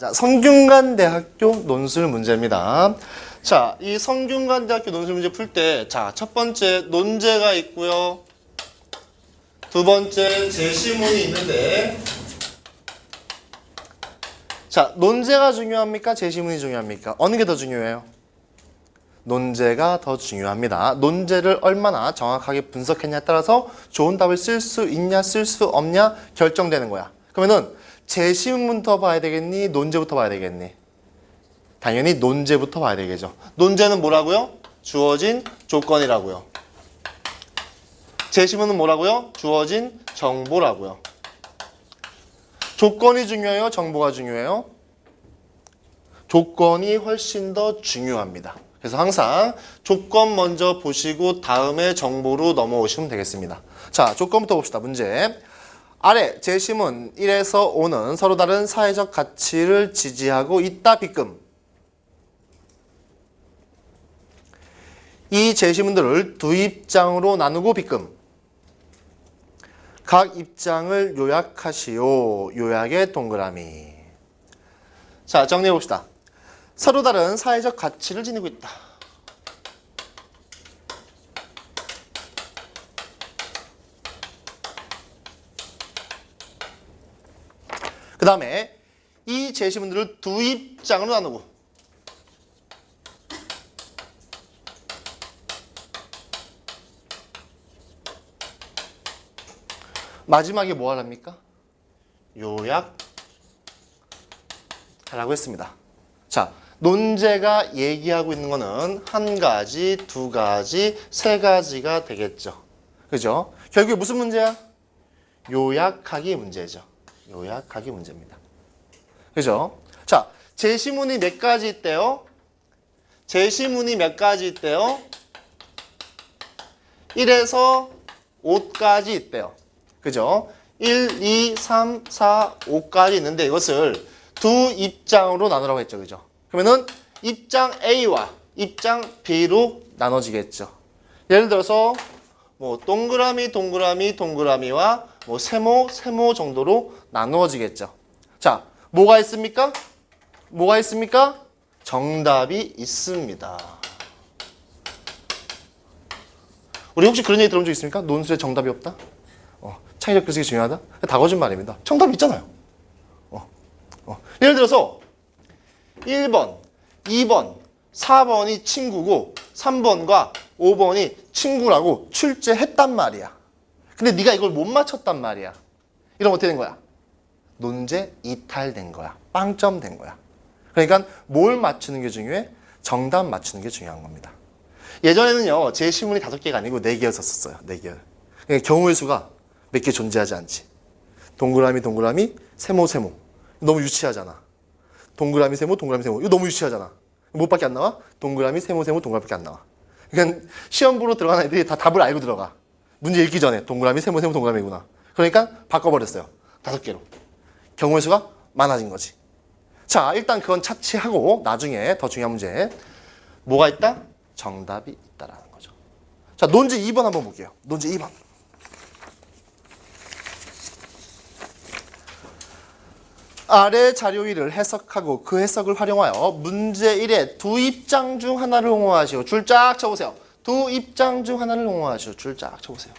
자, 성균관대학교 논술 문제입니다. 자, 이 성균관대학교 논술 문제 풀 때, 자, 첫 번째 논제가 있고요. 두 번째 제시문이 있는데, 자, 논제가 중요합니까? 제시문이 중요합니까? 어느 게 더 중요해요? 논제가 더 중요합니다. 논제를 얼마나 정확하게 분석했냐에 따라서 좋은 답을 쓸 수 있냐, 쓸 수 없냐 결정되는 거야. 그러면은 제시문부터 봐야 되겠니? 논제부터 봐야 되겠니? 당연히 논제부터 봐야 되겠죠. 논제는 뭐라고요? 주어진 조건이라고요. 제시문은 뭐라고요? 주어진 정보라고요. 조건이 중요해요? 정보가 중요해요? 조건이 훨씬 더 중요합니다. 그래서 항상 조건 먼저 보시고 다음에 정보로 넘어오시면 되겠습니다. 자, 조건부터 봅시다. 문제. 아래 제시문 1에서 5는 서로 다른 사회적 가치를 지지하고 있다. 빗금. 이 제시문들을 두 입장으로 나누고 빗금. 각 입장을 요약하시오. 요약의 동그라미. 자, 정리해 봅시다. 서로 다른 사회적 가치를 지니고 있다. 그 다음에 이 제시문들을 두 입장으로 나누고 마지막에 뭐 하랍니까? 요약하라고 했습니다. 자, 논제가 얘기하고 있는 거는 한 가지, 두 가지, 세 가지가 되겠죠. 그죠? 결국에 무슨 문제야? 요약하기 문제죠. 요약하기 문제입니다. 그죠? 자, 제시문이 몇 가지 있대요? 제시문이 몇 가지 있대요? 1에서 5까지 있대요. 그죠? 1, 2, 3, 4, 5까지 있는데 이것을 두 입장으로 나누라고 했죠. 그죠? 그러면은 입장 A와 입장 B로 나눠지겠죠. 예를 들어서 뭐 동그라미, 동그라미, 동그라미와 뭐 세모, 세모 정도로 나누어지겠죠. 자, 뭐가 있습니까? 뭐가 있습니까? 정답이 있습니다. 우리 혹시 그런 얘기 들어본 적 있습니까? 논술에 정답이 없다? 창의적 글쓰기 중요하다? 다 거짓말입니다. 정답이 있잖아요. 예를 들어서 1번, 2번, 4번이 친구고 3번과 5번이 친구라고 출제했단 말이야. 근데 네가 이걸 못 맞췄단 말이야. 이러면 어떻게 된 거야? 논제 이탈된 거야. 빵점 된 거야. 그러니까 뭘 맞추는 게 중요해? 정답 맞추는 게 중요한 겁니다. 예전에는요, 제시문이 5개가 아니고 4개였었어요. 4개. 그러니까 경우의 수가 몇 개 존재하지 않지. 동그라미, 동그라미, 세모, 세모. 너무 유치하잖아. 동그라미, 세모, 동그라미, 세모. 이거 너무 유치하잖아. 뭐밖에 안 나와? 동그라미, 세모, 세모, 동그라미밖에 안 나와. 그러니까 시험 보러 들어가는 애들이 다 답을 알고 들어가. 문제 읽기 전에 동그라미, 세모, 세모, 동그라미구나. 그러니까 바꿔버렸어요. 5개로. 경우의 수가 많아진 거지. 자, 일단 그건 차치하고 나중에 더 중요한 문제. 뭐가 있다? 정답이 있다라는 거죠. 자, 논제 2번 한번 볼게요. 논제 2번. 아래 자료 1을 해석하고 그 해석을 활용하여 문제 1의 두 입장 중 하나를 옹호하시오. 줄 쫙 쳐보세요. 두 입장 중 하나를 옹호하시오. 줄 쫙 쳐보세요.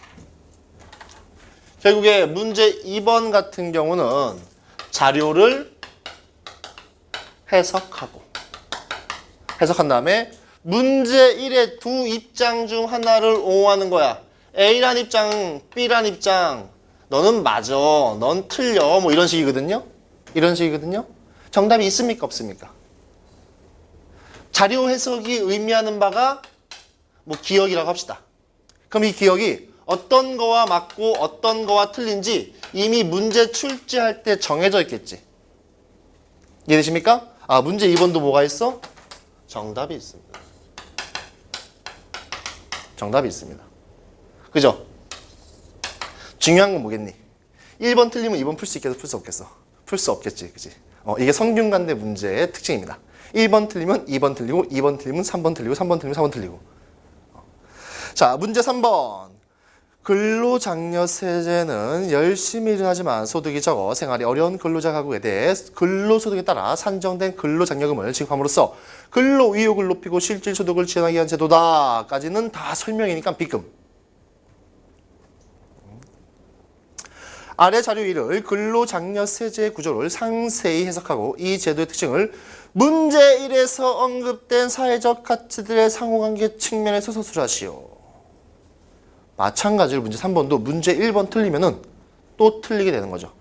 결국에 문제 2번 같은 경우는 자료를 해석한 다음에 문제 1의 두 입장 중 하나를 옹호하는 거야. A란 입장, B란 입장. 너는 맞아. 넌 틀려. 뭐 이런 식이거든요. 이런 식이거든요. 정답이 있습니까? 없습니까? 자료 해석이 의미하는 바가 뭐 기억이라고 합시다. 그럼 이 기억이 어떤 거와 맞고 어떤 거와 틀린지 이미 문제 출제할 때 정해져 있겠지. 이해되십니까? 아, 문제 2번도 뭐가 있어? 정답이 있습니다. 정답이 있습니다. 그죠? 중요한 건 뭐겠니? 1번 틀리면 2번 풀 수 있겠어? 풀 수 없겠어? 풀 수 없겠지. 그치? 이게 성균관대 문제의 특징입니다. 1번 틀리면 2번 틀리고 2번 틀리면 3번 틀리고 3번 틀리면 4번 틀리고. 자, 문제 3번. 근로장려 세제는 열심히 일하지만 소득이 적어 생활이 어려운 근로자 가구에 대해 근로소득에 따라 산정된 근로장려금을 지급함으로써 근로의욕을 높이고 실질 소득을 지원하기 위한 제도다까지는 다 설명이니까 B급. 아래 자료 1을 근로장려 세제의 구조를 상세히 해석하고 이 제도의 특징을 문제 1에서 언급된 사회적 가치들의 상호관계 측면에서 서술하시오. 마찬가지로 문제 3번도 문제 1번 틀리면은 또 틀리게 되는 거죠.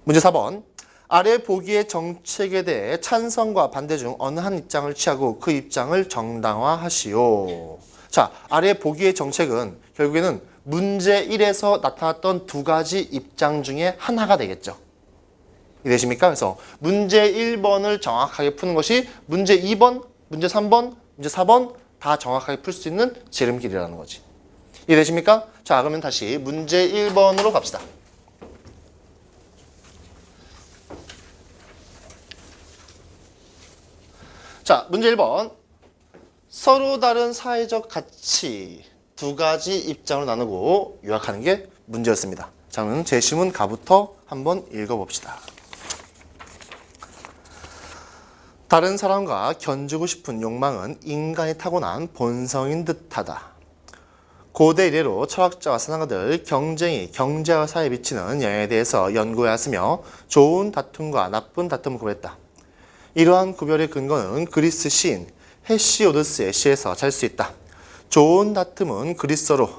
문제 4번. 아래 보기의 정책에 대해 찬성과 반대 중 어느 한 입장을 취하고 그 입장을 정당화하시오. 자, 아래 보기의 정책은 결국에는 문제 1에서 나타났던 두 가지 입장 중에 하나가 되겠죠. 이해되십니까? 그래서 문제 1번을 정확하게 푸는 것이 문제 2번, 문제 3번, 문제 4번 다 정확하게 풀 수 있는 지름길이라는 거지. 이해되십니까? 자, 그러면 다시 문제 1번으로 갑시다. 자, 문제 1번. 서로 다른 사회적 가치 두 가지 입장으로 나누고 요약하는 게 문제였습니다. 자, 그러면 제시문 가부터 한번 읽어봅시다. 다른 사람과 견주고 싶은 욕망은 인간이 타고난 본성인 듯하다. 고대 이래로 철학자와 사상가들 경쟁이 경제와 사회에 미치는 영향에 대해서 연구해왔으며 좋은 다툼과 나쁜 다툼을 구별했다. 이러한 구별의 근거는 그리스 시인 헤시오도스의 시에서 찾을 수 있다. 좋은 다툼은 그리스어로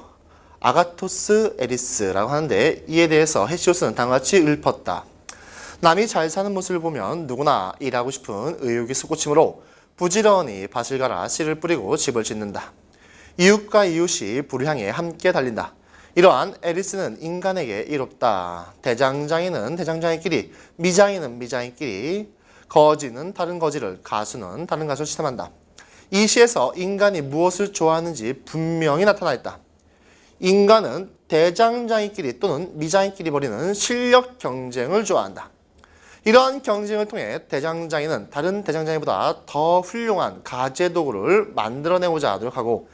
아가토스 에리스라고 하는데 이에 대해서 헤시오스는 다음과 같이 읊었다. 남이 잘 사는 모습을 보면 누구나 일하고 싶은 의욕이 솟구치므로 부지런히 밭을 갈아 씨를 뿌리고 집을 짓는다. 이웃과 이웃이 불을 향해 함께 달린다. 이러한 에리스는 인간에게 이롭다. 대장장이는 대장장이끼리, 미장이는 미장이끼리, 거지는 다른 거지를, 가수는 다른 가수를 시탐한다. 이 시에서 인간이 무엇을 좋아하는지 분명히 나타나 있다. 인간은 대장장이끼리 또는 미장이끼리 벌이는 실력 경쟁을 좋아한다. 이러한 경쟁을 통해 대장장이는 다른 대장장이보다 더 훌륭한 가재도구를 만들어내고자 노력하고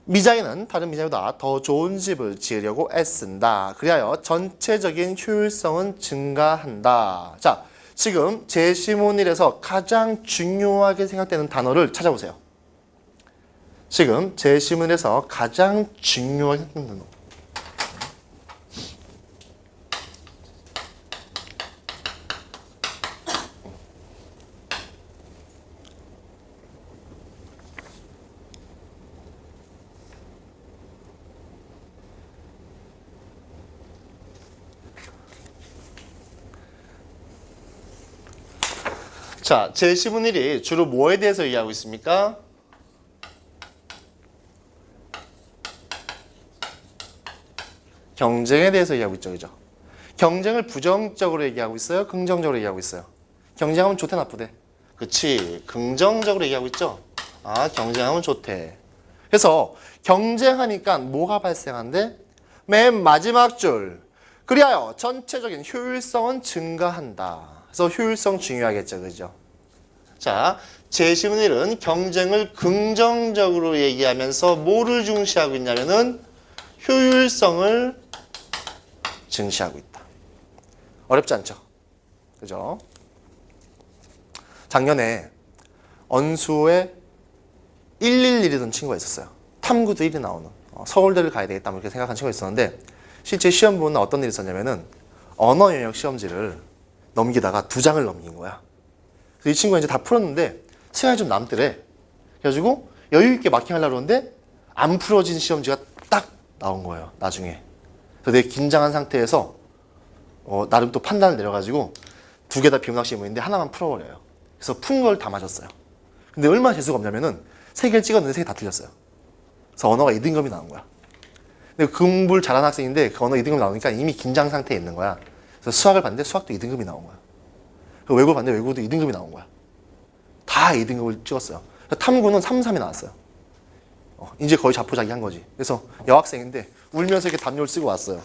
미장이는 다른 미장이보다 더 좋은 집을 지으려고 애쓴다. 그리하여 전체적인 효율성은 증가한다. 자, 지금 제시문일에서 가장 중요하게 생각되는 단어를 찾아보세요. 지금 제시문에서 가장 중요하게 생각되는 단어. 자, 제시문 1이 주로 뭐에 대해서 얘기하고 있습니까? 경쟁에 대해서 얘기하고 있죠, 그죠? 경쟁을 부정적으로 얘기하고 있어요? 긍정적으로 얘기하고 있어요? 경쟁하면 좋대, 나쁘대? 그치, 긍정적으로 얘기하고 있죠? 아, 경쟁하면 좋대. 그래서 경쟁하니까 뭐가 발생한대? 맨 마지막 줄. 그리하여 전체적인 효율성은 증가한다. 그래서 효율성 중요하겠죠, 그죠? 자, 제시문 1은 경쟁을 긍정적으로 얘기하면서 뭐를 중시하고 있냐면은 효율성을 증시하고 있다. 어렵지 않죠? 그죠? 작년에 언수에 111이던 친구가 있었어요. 탐구도 1이 나오는. 서울대를 가야 되겠다 이렇게 생각한 친구가 있었는데 실제 시험 보는 어떤 일이 있었냐면은 언어 영역 시험지를 넘기다가 2장을 넘긴 거야. 그래서 이 친구가 이제 다 풀었는데 시간이 좀 남더래. 그래가지고 여유 있게 마킹하려고 그러는데 안 풀어진 시험지가 딱 나온 거예요. 나중에. 그래서 되게 긴장한 상태에서 나름 또 판단을 내려가지고 2개 다 비문학 시험인데 하나만 풀어버려요. 그래서 푼 걸 다 맞았어요. 근데 얼마나 재수가 없냐면은 3개를 찍었는데 3개 다 틀렸어요. 그래서 언어가 2등급이 나온 거야. 근데 공부를 잘하는 학생인데 그 언어 2등급 나오니까 이미 긴장 상태에 있는 거야. 그래서 수학을 봤는데 수학도 2등급이 나온 거야. 외국어 봤는데 외국어도 2등급이 나온 거야. 다 2등급을 찍었어요. 탐구는 3, 3이 나왔어요. 이제 거의 자포자기 한 거지. 그래서 여학생인데 울면서 이렇게 담요를 쓰고 왔어요.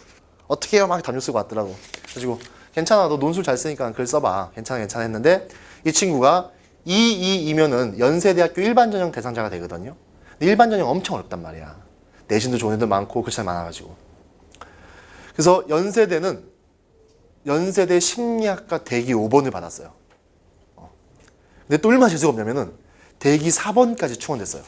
어떻게 해요? 막 담요 쓰고 왔더라고. 그래가지고 괜찮아, 너 논술 잘 쓰니까 글 써봐. 괜찮아 했는데 이 친구가 2면은 연세대학교 일반전형 대상자가 되거든요. 근데 일반전형 엄청 어렵단 말이야. 내신도 좋은 애들 많고 그렇지 많아가지고. 그래서 연세대 심리학과 대기 5번을 받았어요. 근데 또 얼마나 재수가 없냐면은 대기 4번까지 충원됐어요.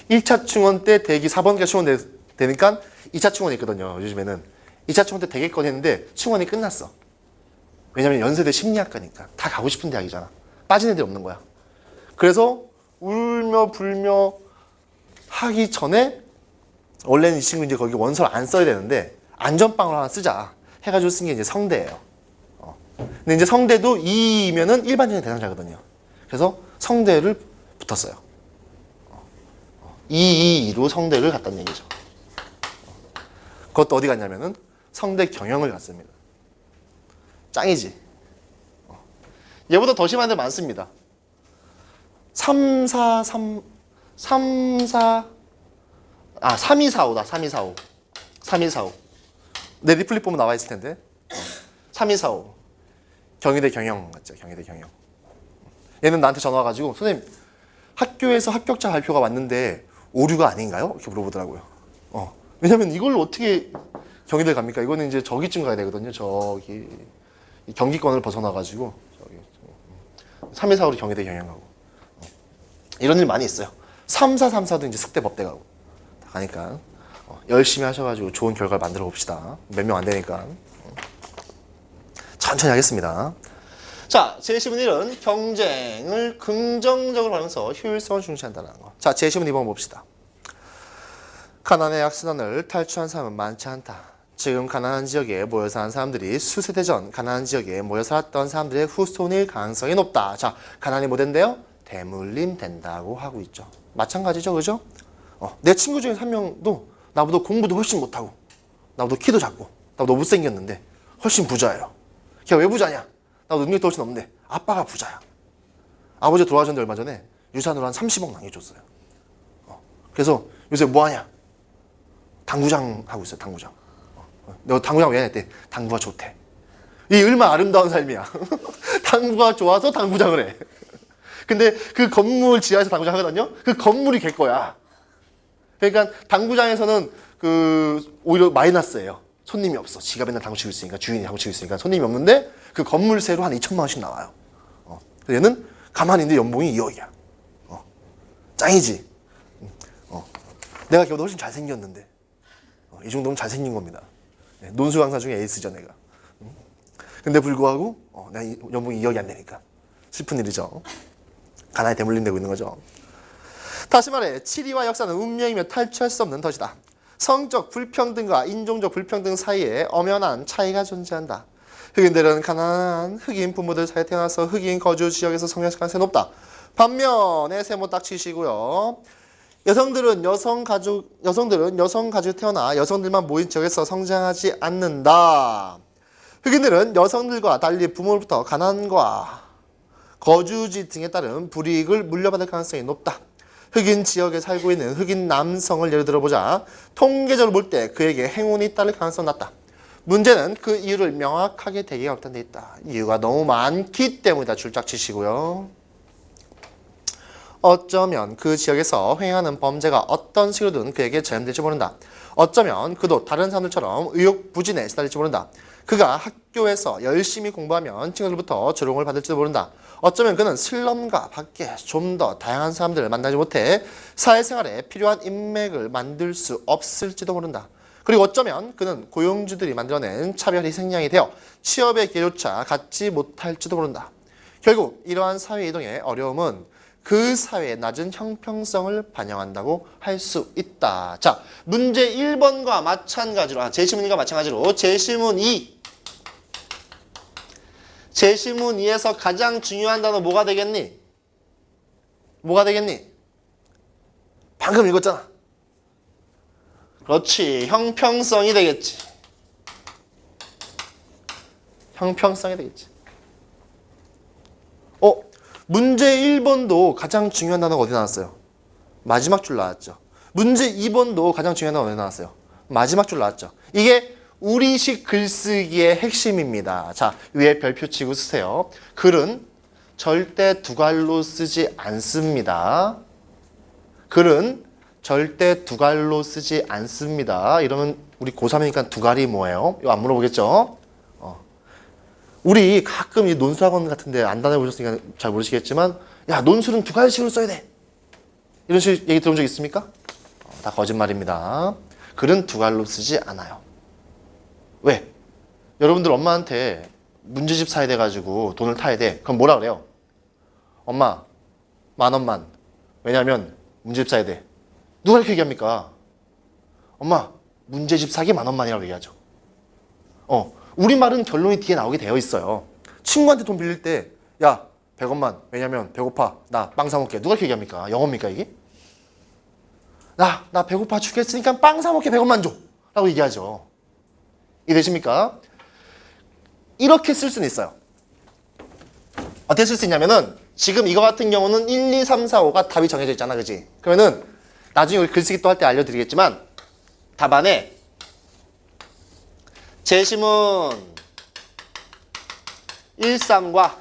1차 충원 때 대기 4번까지 충원되니까 2차 충원이 있거든요. 요즘에는 2차 충원 때 대기권 했는데 충원이 끝났어. 왜냐면 연세대 심리학과니까 다 가고 싶은 대학이잖아. 빠진 애들이 없는 거야. 그래서 울며 불며 하기 전에 원래는 이 친구 이제 거기 원서를 안 써야 되는데 안전빵으로 하나 쓰자 해가지고 쓴 게 이제 성대예요. 근데 이제 성대도 2이면은 일반적인 대상자거든요. 그래서 성대를 붙었어요. 2로 성대를 갔다는 얘기죠. 그것도 어디 갔냐면은 성대 경영을 갔습니다. 짱이지. 얘보다 더 심한 데 많습니다. 3245. 내 리플릿 보면 나와 있을 텐데. 3245. 경희대 경영 맞죠? 경희대 경영. 얘는 나한테 전화 와가지고 선생님 학교에서 합격자 발표가 왔는데 오류가 아닌가요? 이렇게 물어보더라고요. 왜냐면 이걸 어떻게 경희대 갑니까? 이거는 이제 저기쯤 가야 되거든요. 저기 경기권을 벗어나가지고 저기 3245로 경희대 경영 가고 이런 일 많이 있어요. 3434도 이제 숙대 법대 가고 다 가니까 열심히 하셔가지고 좋은 결과를 만들어 봅시다. 몇 명 안 되니까. 천천히 하겠습니다. 자, 제10은 1은 경쟁을 긍정적으로 하면서 효율성을 중시한다는 거. 자, 제10은 2번 봅시다. 가난의 악순환을 탈출한 사람은 많지 않다. 지금 가난한 지역에 모여 사는 사람들이 수세대 전 가난한 지역에 모여 살았던 사람들의 후손일 가능성이 높다. 자, 가난이 뭐 된대요? 대물림 된다고 하고 있죠. 마찬가지죠, 그죠? 내 친구 중에 한 명도 나보다 공부도 훨씬 못하고 나보다 키도 작고 나보다 못생겼는데 훨씬 부자예요. 걔가 왜 부자냐? 나보다 능력도 훨씬 없는데 아빠가 부자야. 아버지가 돌아가셨는데 얼마 전에 유산으로 한 30억 남겨줬어요. 그래서 요새 뭐하냐? 당구장 하고 있어요. 당구장. 내가 당구장 왜 했대? 당구가 좋대. 이 얼마나 아름다운 삶이야. 당구가 좋아서 당구장을 해. 근데 그 건물 지하에서 당구장 하거든요. 그 건물이 걔 거야. 그러니까 당구장에서는 오히려 마이너스예요. 손님이 없어. 지가 맨날 당구 치고 있으니까, 주인이 당구 치고 있으니까 손님이 없는데 그 건물세로 한 2천만 원씩 나와요. 얘는 가만히 있는데 연봉이 2억이야. 짱이지. 내가 걔보다 훨씬 잘생겼는데 이 정도면 잘생긴 겁니다. 논술 강사 중에 에이스죠, 내가. 근데 불구하고 내가 연봉이 2억이 안 되니까 슬픈 일이죠. 가난에 대물림되고 있는 거죠. 다시 말해 치리와 역사는 운명이며 탈출할 수 없는 덫이다. 성적 불평등과 인종적 불평등 사이에 엄연한 차이가 존재한다. 흑인들은 가난한 흑인 부모들 사이에 태어나서 흑인 거주 지역에서 성장할 가능성이 높다. 반면에 세모 딱 치시고요. 여성들은 여성 가족에 태어나 여성들만 모인 지역에서 성장하지 않는다. 흑인들은 여성들과 달리 부모로부터 가난과 거주지 등에 따른 불이익을 물려받을 가능성이 높다. 흑인 지역에 살고 있는 흑인 남성을 예를 들어보자. 통계적으로 볼 때 그에게 행운이 따를 가능성이 낮다. 문제는 그 이유를 명확하게 대기가 확단돼 있다. 이유가 너무 많기 때문이다. 줄짝 치시고요. 어쩌면 그 지역에서 행하는 범죄가 어떤 식으로든 그에게 전염될지 모른다. 어쩌면 그도 다른 사람들처럼 의욕부진에 시달릴지 모른다. 그가 학교에서 열심히 공부하면 친구들부터 조롱을 받을지도 모른다. 어쩌면 그는 슬럼과 밖에 좀 더 다양한 사람들을 만나지 못해 사회생활에 필요한 인맥을 만들 수 없을지도 모른다. 그리고 어쩌면 그는 고용주들이 만들어낸 차별 희생양이 되어 취업의 기회조차 갖지 못할지도 모른다. 결국 이러한 사회 이동의 어려움은 그 사회의 낮은 형평성을 반영한다고 할 수 있다. 자, 문제 1번과 마찬가지로, 제시문과 마찬가지로 제시문 2. 제시문 2에서 가장 중요한 단어 뭐가 되겠니? 뭐가 되겠니? 방금 읽었잖아. 그렇지. 형평성이 되겠지. 형평성이 되겠지. 문제 1번도 가장 중요한 단어가 어디 나왔어요? 마지막 줄 나왔죠. 문제 2번도 가장 중요한 단어가 어디 나왔어요? 마지막 줄 나왔죠. 이게 우리식 글쓰기의 핵심입니다. 자, 위에 별표 치고 쓰세요. 글은 절대 두 갈로 쓰지 않습니다. 글은 절대 두갈로 쓰지 않습니다. 이러면 우리 고3이니까 두갈이 뭐예요? 이거 안 물어보겠죠? 우리 가끔 이 논술학원 같은데 안 다녀보셨으니까 잘 모르시겠지만 야, 논술은 두갈식으로 써야 돼. 이런 식으로 얘기 들어본 적 있습니까? 다 거짓말입니다. 글은 두갈로 쓰지 않아요. 왜? 여러분들 엄마한테 문제집 사야 돼가지고 돈을 타야 돼. 그럼 뭐라 그래요? 엄마, 10,000원만. 왜냐면 문제집 사야 돼. 누가 이렇게 얘기합니까? 엄마, 문제집 사기 10,000원만이라고 얘기하죠. 우리말은 결론이 뒤에 나오게 되어 있어요. 친구한테 돈 빌릴 때, 야, 100원만. 왜냐면 배고파. 나 빵 사 먹게. 누가 이렇게 얘기합니까? 영어입니까, 이게? 나 배고파 죽겠으니까 빵 사 먹게 100원만 줘. 라고 얘기하죠. 이해되십니까? 이렇게 쓸 수는 있어요. 어떻게 쓸 수 있냐면은, 지금 이거 같은 경우는 1, 2, 3, 4, 5가 답이 정해져 있잖아, 그지? 그러면은, 나중에 우리 글쓰기 또 할 때 알려드리겠지만, 답안에 재심은 1, 3과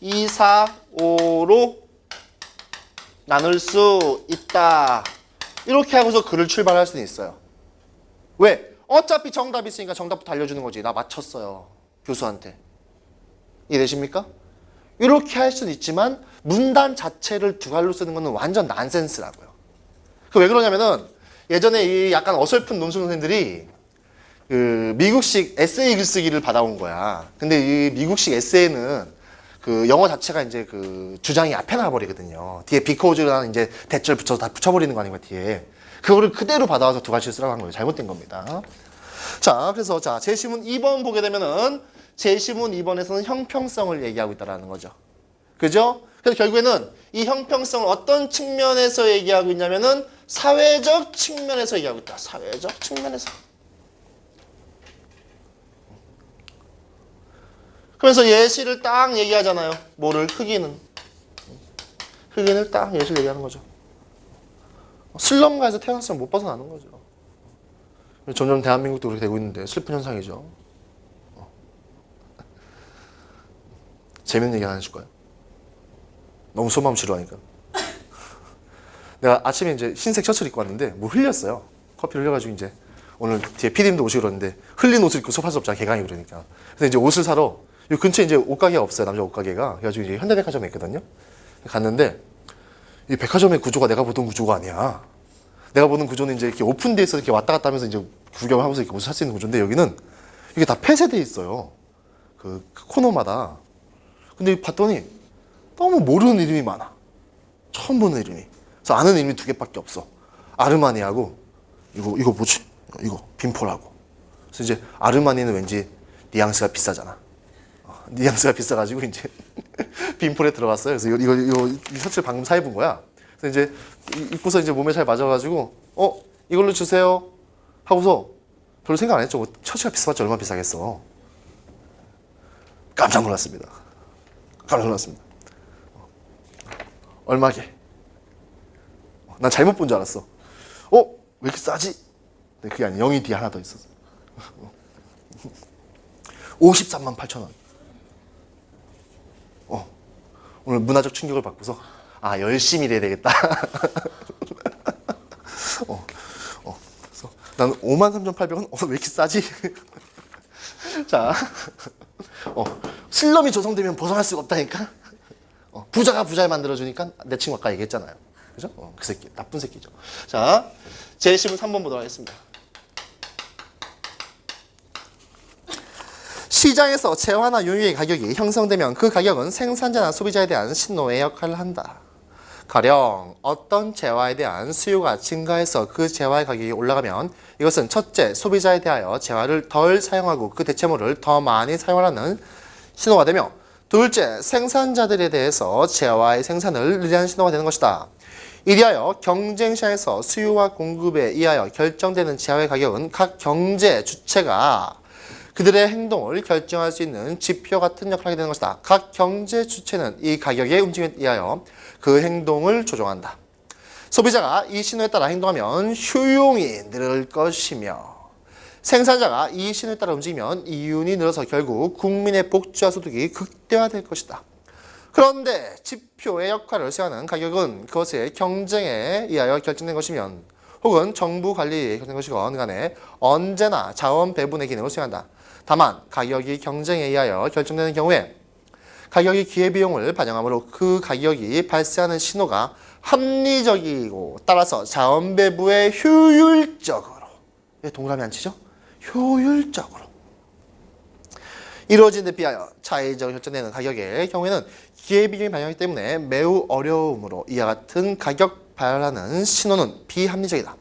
2, 4, 5로 나눌 수 있다. 이렇게 하고서 글을 출발할 수는 있어요. 왜? 어차피 정답이 있으니까 정답부터 알려주는 거지. 나 맞췄어요. 교수한테. 이해되십니까? 이렇게 할 수는 있지만 문단 자체를 두갈로 쓰는 거는 완전 난센스라고요. 그 왜 그러냐면은 예전에 이 약간 어설픈 논술 선생들이 그 미국식 에세이 글쓰기를 받아온 거야. 근데 이 미국식 에세이는 그 영어 자체가 이제 그 주장이 앞에 나와버리거든요. 뒤에 비코즈라는 이제 대절 붙여서 다 붙여버리는 거 아닙니까, 뒤에. 그거를 그대로 받아와서 두갈씩 쓰라고 한 거예요. 잘못된 겁니다. 자, 그래서 자, 제시문 2번 보게 되면은 제시문 2번에서는 형평성을 얘기하고 있다는 거죠. 그죠? 그래서 결국에는 이 형평성을 어떤 측면에서 얘기하고 있냐면은 사회적 측면에서 얘기하고 있다. 사회적 측면에서. 그래서 예시를 딱 얘기하잖아요. 뭐를? 흑인은. 흑인을 딱 예시를 얘기하는 거죠. 슬럼가에서 태어났으면 못 벗어나는 거죠. 점점 대한민국도 그렇게 되고 있는데 슬픈 현상이죠. 재밌는 얘기 하나 해줄 거예요. 너무 속마음 지루하니까. 내가 아침에 이제 흰색 셔츠를 입고 왔는데 뭐 흘렸어요. 커피를 흘려가지고 이제 오늘 뒤에 PD님도 오시고 그러는데 흘린 옷을 입고 수업할 수 없잖아. 개강이 그러니까. 그래서 이제 옷을 사러 이 근처에 이제 옷가게가 없어요. 남자 옷가게가. 그래가지고 이제 현대백화점에 있거든요. 갔는데 이 백화점의 구조가 내가 보던 구조가 아니야. 내가 보는 구조는 이제 이렇게 오픈돼 있어 이렇게 왔다 갔다 하면서 이제 구경하면서 이렇게 옷을 살 수 있는 구조인데 여기는 이게 다 폐쇄돼 있어요. 그 코너마다. 근데 봤더니 너무 모르는 이름이 많아. 처음 보는 이름이. 그래서 아는 이름이 2개밖에 없어. 아르마니하고 이거 뭐지? 이거 빈폴하고. 그래서 이제 아르마니는 왠지 뉘앙스가 비싸잖아. 뉘앙스가 비싸가지고 이제 빈폴에 들어갔어요. 그래서 이 셔츠를 방금 사 입은 거야. 그래서 이제 입고서 이제 몸에 잘 맞아가지고 이걸로 주세요 하고서 별로 생각 안 했죠. 뭐 셔츠가 비싸봤자 얼마나 비싸겠어. 깜짝 놀랐습니다. 깜짝 놀랐습니다. 얼마게? 난 잘못 본 줄 알았어. 왜 이렇게 싸지? 근데 그게 아니야. 0이 뒤에 하나 더 있었어. 538,000원. 오늘 문화적 충격을 받고서 열심히 일해야 되겠다. 그래서 난 53,800원? 왜 이렇게 싸지? 자, 슬럼이 조성되면 벗어날 수가 없다니까? 부자가 부자를 만들어주니까 내 친구 아까 얘기했잖아요. 그죠? 그 새끼, 나쁜 새끼죠. 자, 제시문 3번 보도록 하겠습니다. 시장에서 재화나 용유의 가격이 형성되면 그 가격은 생산자나 소비자에 대한 신호의 역할을 한다. 가령 어떤 재화에 대한 수요가 증가해서 그 재화의 가격이 올라가면 이것은 첫째, 소비자에 대하여 재화를 덜 사용하고 그 대체물을 더 많이 사용하라는 신호가 되며 둘째, 생산자들에 대해서 재화의 생산을 늘리는 신호가 되는 것이다. 이리하여 경쟁시장에서 수요와 공급에 의하여 결정되는 재화의 가격은 각 경제 주체가 그들의 행동을 결정할 수 있는 지표 같은 역할을 하게 되는 것이다. 각 경제 주체는 이 가격의 움직임에 의하여 그 행동을 조종한다. 소비자가 이 신호에 따라 행동하면 효용이 늘 것이며 생산자가 이 신호에 따라 움직이면 이윤이 늘어서 결국 국민의 복지와 소득이 극대화될 것이다. 그런데 지표의 역할을 수행하는 가격은 그것의 경쟁에 의하여 결정된 것이면 혹은 정부 관리에 결정된 것이건 간에 언제나 자원 배분의 기능을 수행한다. 다만 가격이 경쟁에 의하여 결정되는 경우에 가격이 기회비용을 반영하므로 그 가격이 발생하는 신호가 합리적이고 따라서 자원 배분에 효율적으로, 왜 동그라미 안 치죠? 효율적으로 이루어진 데 비하여 차이적으로 결정되는 가격의 경우에는 기회비용이 반영하기 때문에 매우 어려우므로 이와 같은 가격 발현하는 신호는 비합리적이다.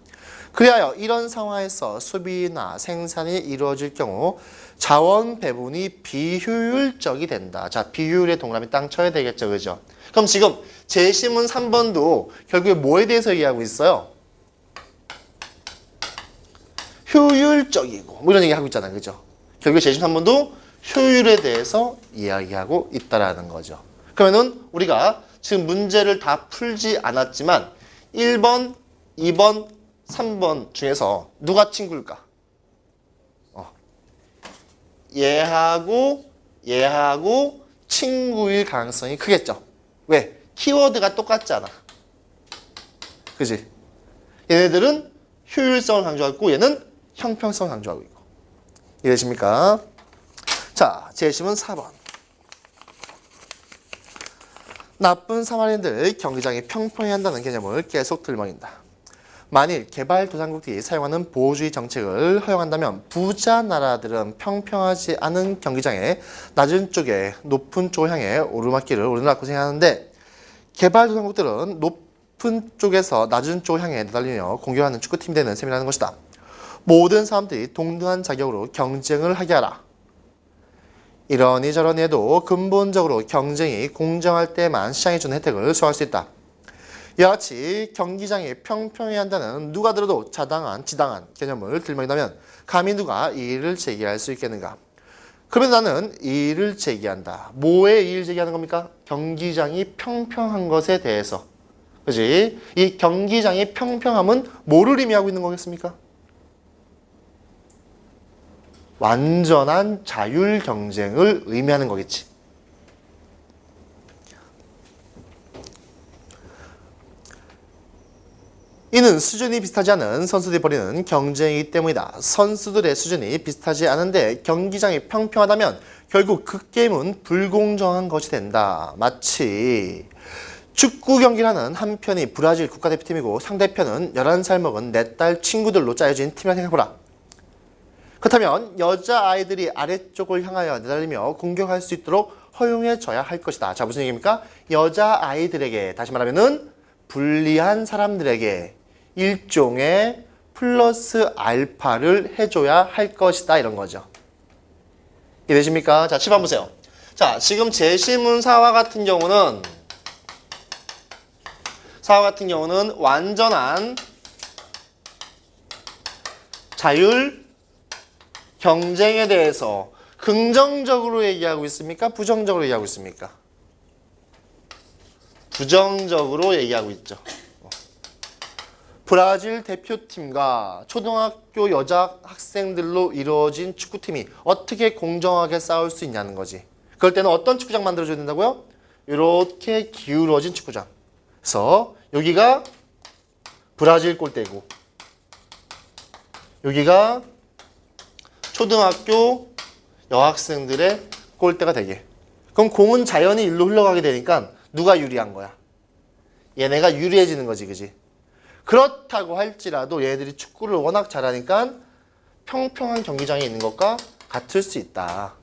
그리하여 이런 상황에서 수비나 생산이 이루어질 경우 자원 배분이 비효율적이 된다. 자, 비효율의 동그라미 땅 쳐야 되겠죠, 그죠? 그럼 지금 제시문 3번도 결국에 뭐에 대해서 얘기하고 있어요? 효율적이고 뭐 이런 얘기 하고 있잖아요, 그죠? 결국에 제시문 3번도 효율에 대해서 이야기하고 있다라는 거죠. 그러면은 우리가 지금 문제를 다 풀지 않았지만 1번, 2번, 3번 중에서 누가 친구일까? 얘하고 친구일 가능성이 크겠죠. 왜? 키워드가 똑같잖아. 그지? 얘네들은 효율성을 강조하고 있고 얘는 형평성을 강조하고 있고. 이해되십니까? 자, 제시문 4번. 나쁜 사마리안들 경기장이 평평해야 한다는 개념을 계속 들먹인다. 만일 개발도상국들이 사용하는 보호주의 정책을 허용한다면 부자 나라들은 평평하지 않은 경기장의 낮은 쪽에 높은 쪽을 향해 오르막길을 오르느라 고생하는데 개발도상국들은 높은 쪽에서 낮은 쪽을 향해 내달리며 공격하는 축구팀이 되는 셈이라는 것이다. 모든 사람들이 동등한 자격으로 경쟁을 하게 하라. 이러니 저러니 해도 근본적으로 경쟁이 공정할 때만 시장이 주는 혜택을 수행할 수 있다. 이와 같이 경기장이 평평해야 한다는 누가 들어도 지당한 개념을 들먹인다면 감히 누가 이의를 제기할 수 있겠는가? 그러면 나는 이의를 제기한다. 뭐에 이의를 제기하는 겁니까? 경기장이 평평한 것에 대해서. 그지? 이 경기장이 평평함은 뭐를 의미하고 있는 거겠습니까? 완전한 자율 경쟁을 의미하는 거겠지. 이는 수준이 비슷하지 않은 선수들이 벌이는 경쟁이기 때문이다. 선수들의 수준이 비슷하지 않은데 경기장이 평평하다면 결국 그 게임은 불공정한 것이 된다. 마치 축구 경기를 하는 한 편이 브라질 국가대표팀이고 상대편은 11살 먹은 4딸 친구들로 짜여진 팀이라 생각해보라. 그렇다면 여자아이들이 아래쪽을 향하여 내달리며 공격할 수 있도록 허용해줘야 할 것이다. 자, 무슨 얘기입니까? 여자아이들에게, 다시 말하면은 불리한 사람들에게 일종의 플러스 알파를 해줘야 할 것이다. 이런 거죠. 이해되십니까? 자, 7번 보세요. 자, 지금 제시문사와 같은 경우는 완전한 자율 경쟁에 대해서 긍정적으로 얘기하고 있습니까? 부정적으로 얘기하고 있습니까? 부정적으로 얘기하고 있죠. 브라질 대표팀과 초등학교 여자 학생들로 이루어진 축구팀이 어떻게 공정하게 싸울 수 있냐는 거지. 그럴 때는 어떤 축구장 만들어줘야 된다고요? 이렇게 기울어진 축구장. 그래서 여기가 브라질 골대고 여기가 초등학교 여학생들의 골대가 되게. 그럼 공은 자연히 일로 흘러가게 되니까 누가 유리한 거야? 얘네가 유리해지는 거지, 그지? 그렇다고 할지라도 얘들이 축구를 워낙 잘하니까 평평한 경기장이 있는 것과 같을 수 있다.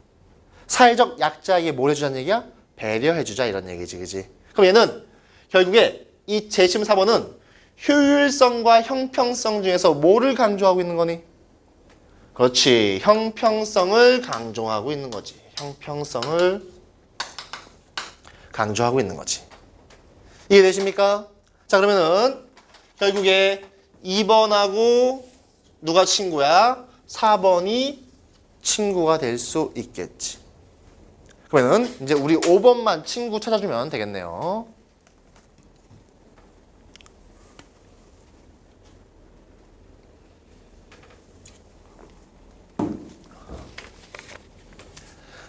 사회적 약자에게 뭘 해주자는 얘기야? 배려해주자 이런 얘기지, 그지? 그럼 얘는 결국에 이 제시문 4번은 효율성과 형평성 중에서 뭐를 강조하고 있는 거니? 그렇지. 형평성을 강조하고 있는 거지. 형평성을 강조하고 있는 거지. 이해되십니까? 자, 그러면은 결국에 2번하고 누가 친구야? 4번이 친구가 될 수 있겠지. 그러면은 이제 우리 5번만 친구 찾아주면 되겠네요.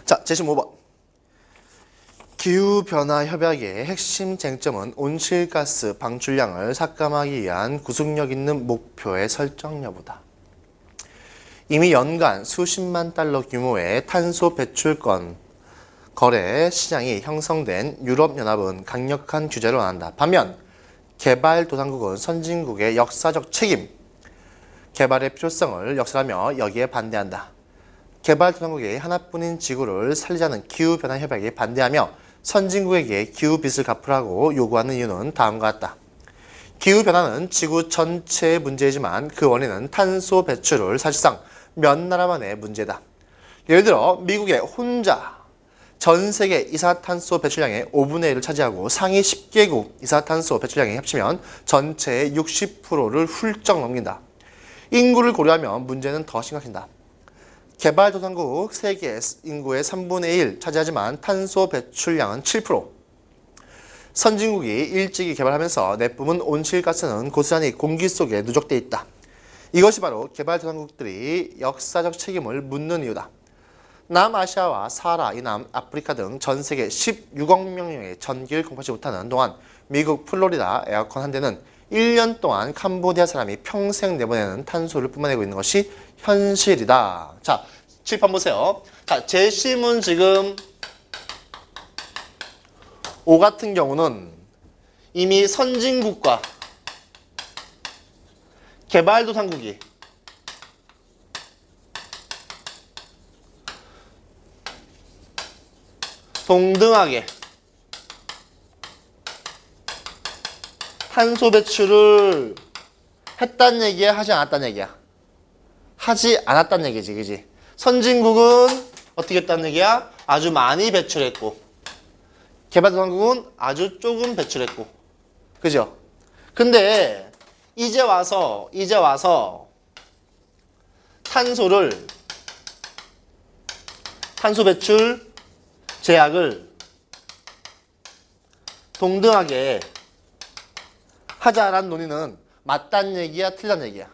자, 제시문 5번. 기후변화 협약의 핵심 쟁점은 온실가스 방출량을 삭감하기 위한 구속력 있는 목표의 설정 여부다. 이미 연간 수십만 달러 규모의 탄소 배출권 거래 시장이 형성된 유럽연합은 강력한 규제를 원한다. 반면 개발도상국은 선진국의 역사적 책임, 개발의 필요성을 역설하며 여기에 반대한다. 개발도상국이 하나뿐인 지구를 살리자는 기후변화 협약에 반대하며 선진국에게 기후빚을 갚으라고 요구하는 이유는 다음과 같다. 기후변화는 지구 전체의 문제이지만 그 원인은 탄소 배출을 사실상 몇 나라만의 문제다. 예를 들어 미국의 혼자 전 세계 이산화탄소 배출량의 5분의 1을 차지하고 상위 10개국 이산화탄소 배출량이 합치면 전체의 60%를 훌쩍 넘긴다. 인구를 고려하면 문제는 더 심각해진다. 개발도상국 세계 인구의 3분의 1 차지하지만 탄소 배출량은 7%. 선진국이 일찍이 개발하면서 내뿜은 온실가스는 고스란히 공기 속에 누적돼 있다. 이것이 바로 개발도상국들이 역사적 책임을 묻는 이유다. 남아시아와 사하라, 이남 아프리카 등 전 세계 16억 명의 전기를 공급하지 못하는 동안 미국 플로리다 에어컨 한 대는 1년 동안 캄보디아 사람이 평생 내보내는 탄소를 뿜어내고 있는 것이 현실이다. 자, 칠판 보세요. 자, 제시문 지금 5 같은 경우는 이미 선진국과 개발도상국이 동등하게 탄소 배출을 했단 얘기야, 하지 않았단 얘기야? 하지 않았단 얘기지, 그지? 선진국은 어떻게 했단 얘기야? 아주 많이 배출했고, 개발도상국은 아주 조금 배출했고, 그죠? 근데 이제 와서 탄소 배출 제약을 동등하게 하자라는 논의는 맞단 얘기야, 틀리단 얘기야?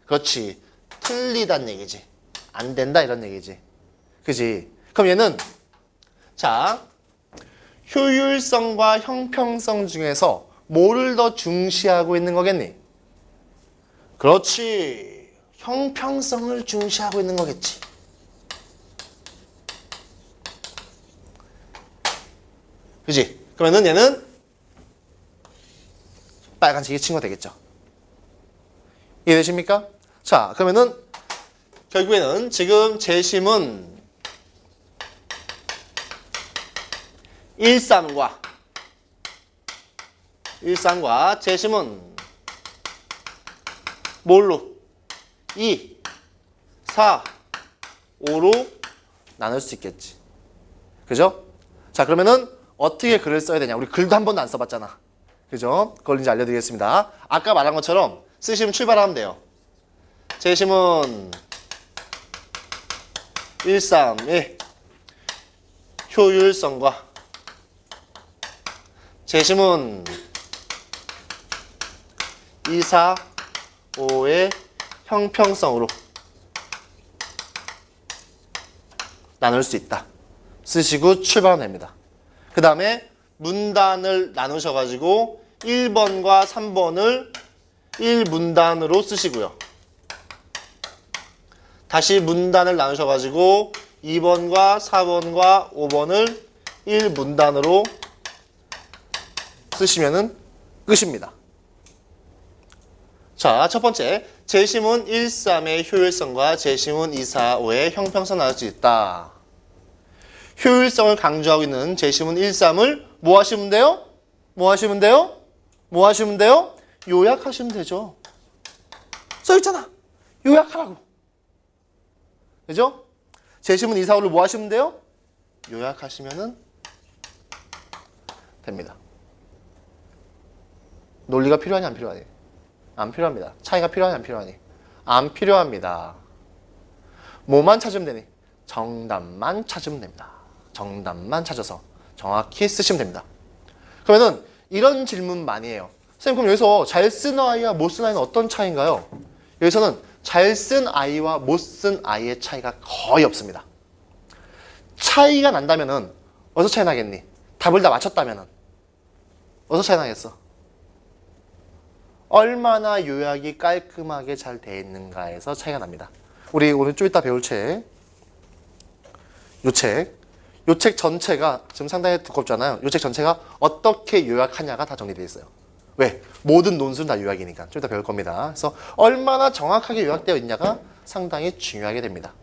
그렇지. 틀리단 얘기지. 안 된다 이런 얘기지. 그지? 그럼 얘는 자, 효율성과 형평성 중에서 뭐를 더 중시하고 있는 거겠니? 그렇지. 형평성을 중시하고 있는 거겠지. 그지? 그러면은 얘는 빨간색이 친구가 되겠죠. 이해되십니까? 자, 그러면은 결국에는 지금 재심은 13과 재심은 뭘로? 2, 4, 5로 나눌 수 있겠지. 그죠? 자, 그러면은 어떻게 글을 써야 되냐? 우리 글도 한 번도 안 써봤잖아. 그죠? 그걸 이제 알려드리겠습니다. 아까 말한 것처럼 쓰시면 출발하면 돼요. 재심은 131 효율성과 재심은 245의 형평성으로 나눌 수 있다. 쓰시고 출발하면 됩니다. 그 다음에 문단을 나누셔가지고 1번과 3번을 1문단으로 쓰시고요. 다시 문단을 나누셔가지고 2번과 4번과 5번을 1문단으로 쓰시면은 끝입니다. 자, 첫 번째, 재심은 13의 효율성과 재심은 245의 형평성 나눌 수 있다. 효율성을 강조하고 있는 재심은 13을 뭐 하시면 돼요? 요약하시면 되죠. 써있잖아. 요약하라고. 그죠? 재심은 245를 뭐 하시면 돼요? 요약하시면 됩니다. 논리가 필요하니 안 필요하니? 안 필요합니다. 차이가 필요하니 안 필요하니? 안 필요합니다. 뭐만 찾으면 되니? 정답만 찾으면 됩니다. 정답만 찾아서 정확히 쓰시면 됩니다. 그러면은 이런 질문 많이 해요. 선생님, 그럼 여기서 잘 쓴 아이와 못 쓴 아이는 어떤 차이인가요? 여기서는 잘 쓴 아이와 못 쓴 아이의 차이가 거의 없습니다. 차이가 난다면은 어디서 차이 나겠니? 답을 다 맞췄다면은 어디서 차이 나겠어? 얼마나 요약이 깔끔하게 잘 돼 있는가에서 차이가 납니다. 우리 오늘 좀 이따 배울 책, 요 책 전체가 지금 상당히 두껍잖아요. 요 책 전체가 어떻게 요약하냐가 다 정리되어 있어요. 왜? 모든 논술은 다 요약이니까. 좀 이따 배울 겁니다. 그래서 얼마나 정확하게 요약되어 있냐가 상당히 중요하게 됩니다.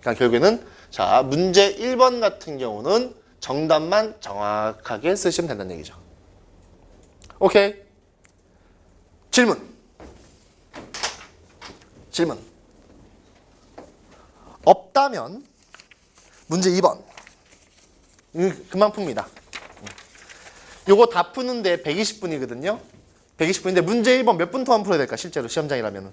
그러니까 결국에는 자, 문제 1번 같은 경우는 정답만 정확하게 쓰시면 된다는 얘기죠. 오케이. 질문. 없다면 문제 2번. 금방 풉니다. 요거 다 푸는데 120분이거든요. 120분인데 문제 1번 몇 분 동안 풀어야 될까? 실제로 시험장이라면은.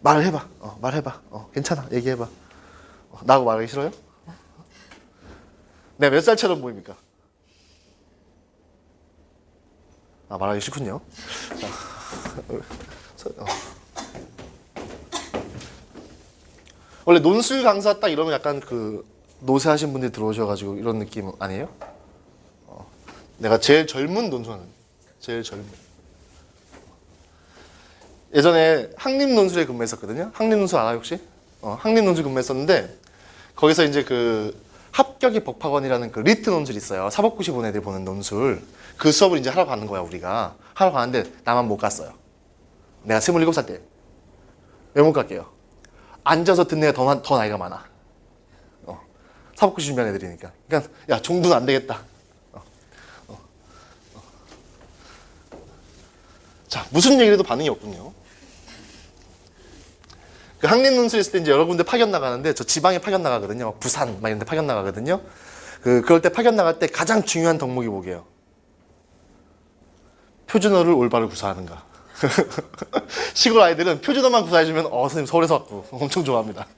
말을 해봐. 말해봐. 괜찮아. 얘기해봐. 나하고 말하기 싫어요? 내가 몇 살처럼 보입니까? 말하기 싫군요. 자, 원래 논술 강사 딱 이러면 약간 그 노쇠하신 분들이 들어오셔가지고 이런 느낌 아니에요? 내가 제일 젊은 논술하는 제일 젊은. 예전에 항림논술에 근무했었거든요. 항림논술 알아요 혹시? 항림논술 근무했었는데 거기서 이제 그 합격이 법학원이라는 그 리트 논술이 있어요. 사법고시 본 애들 보는 논술. 그 수업을 이제 하러 가는 거야 우리가. 하러 가는데 나만 못 갔어요. 내가 27살 때. 왜 못 갈게요? 앉아서 듣는 애가 더 나이가 많아. 사법고시 준비하는 애들이니까. 그러니까 야 종두는 안 되겠다. 자, 무슨 얘기를 해도 반응이 없군요. 그 항림논술 있을 때 이제 여러 군데 파견 나가는데 저 지방에 파견 나가거든요. 부산 막 이런 데 파견 나가거든요. 그럴 때 파견 나갈 때 가장 중요한 덕목이 뭐게요? 표준어를 올바로 구사하는가. 시골 아이들은 표준어만 구사해주면 선생님 서울에서 왔고 엄청 좋아합니다.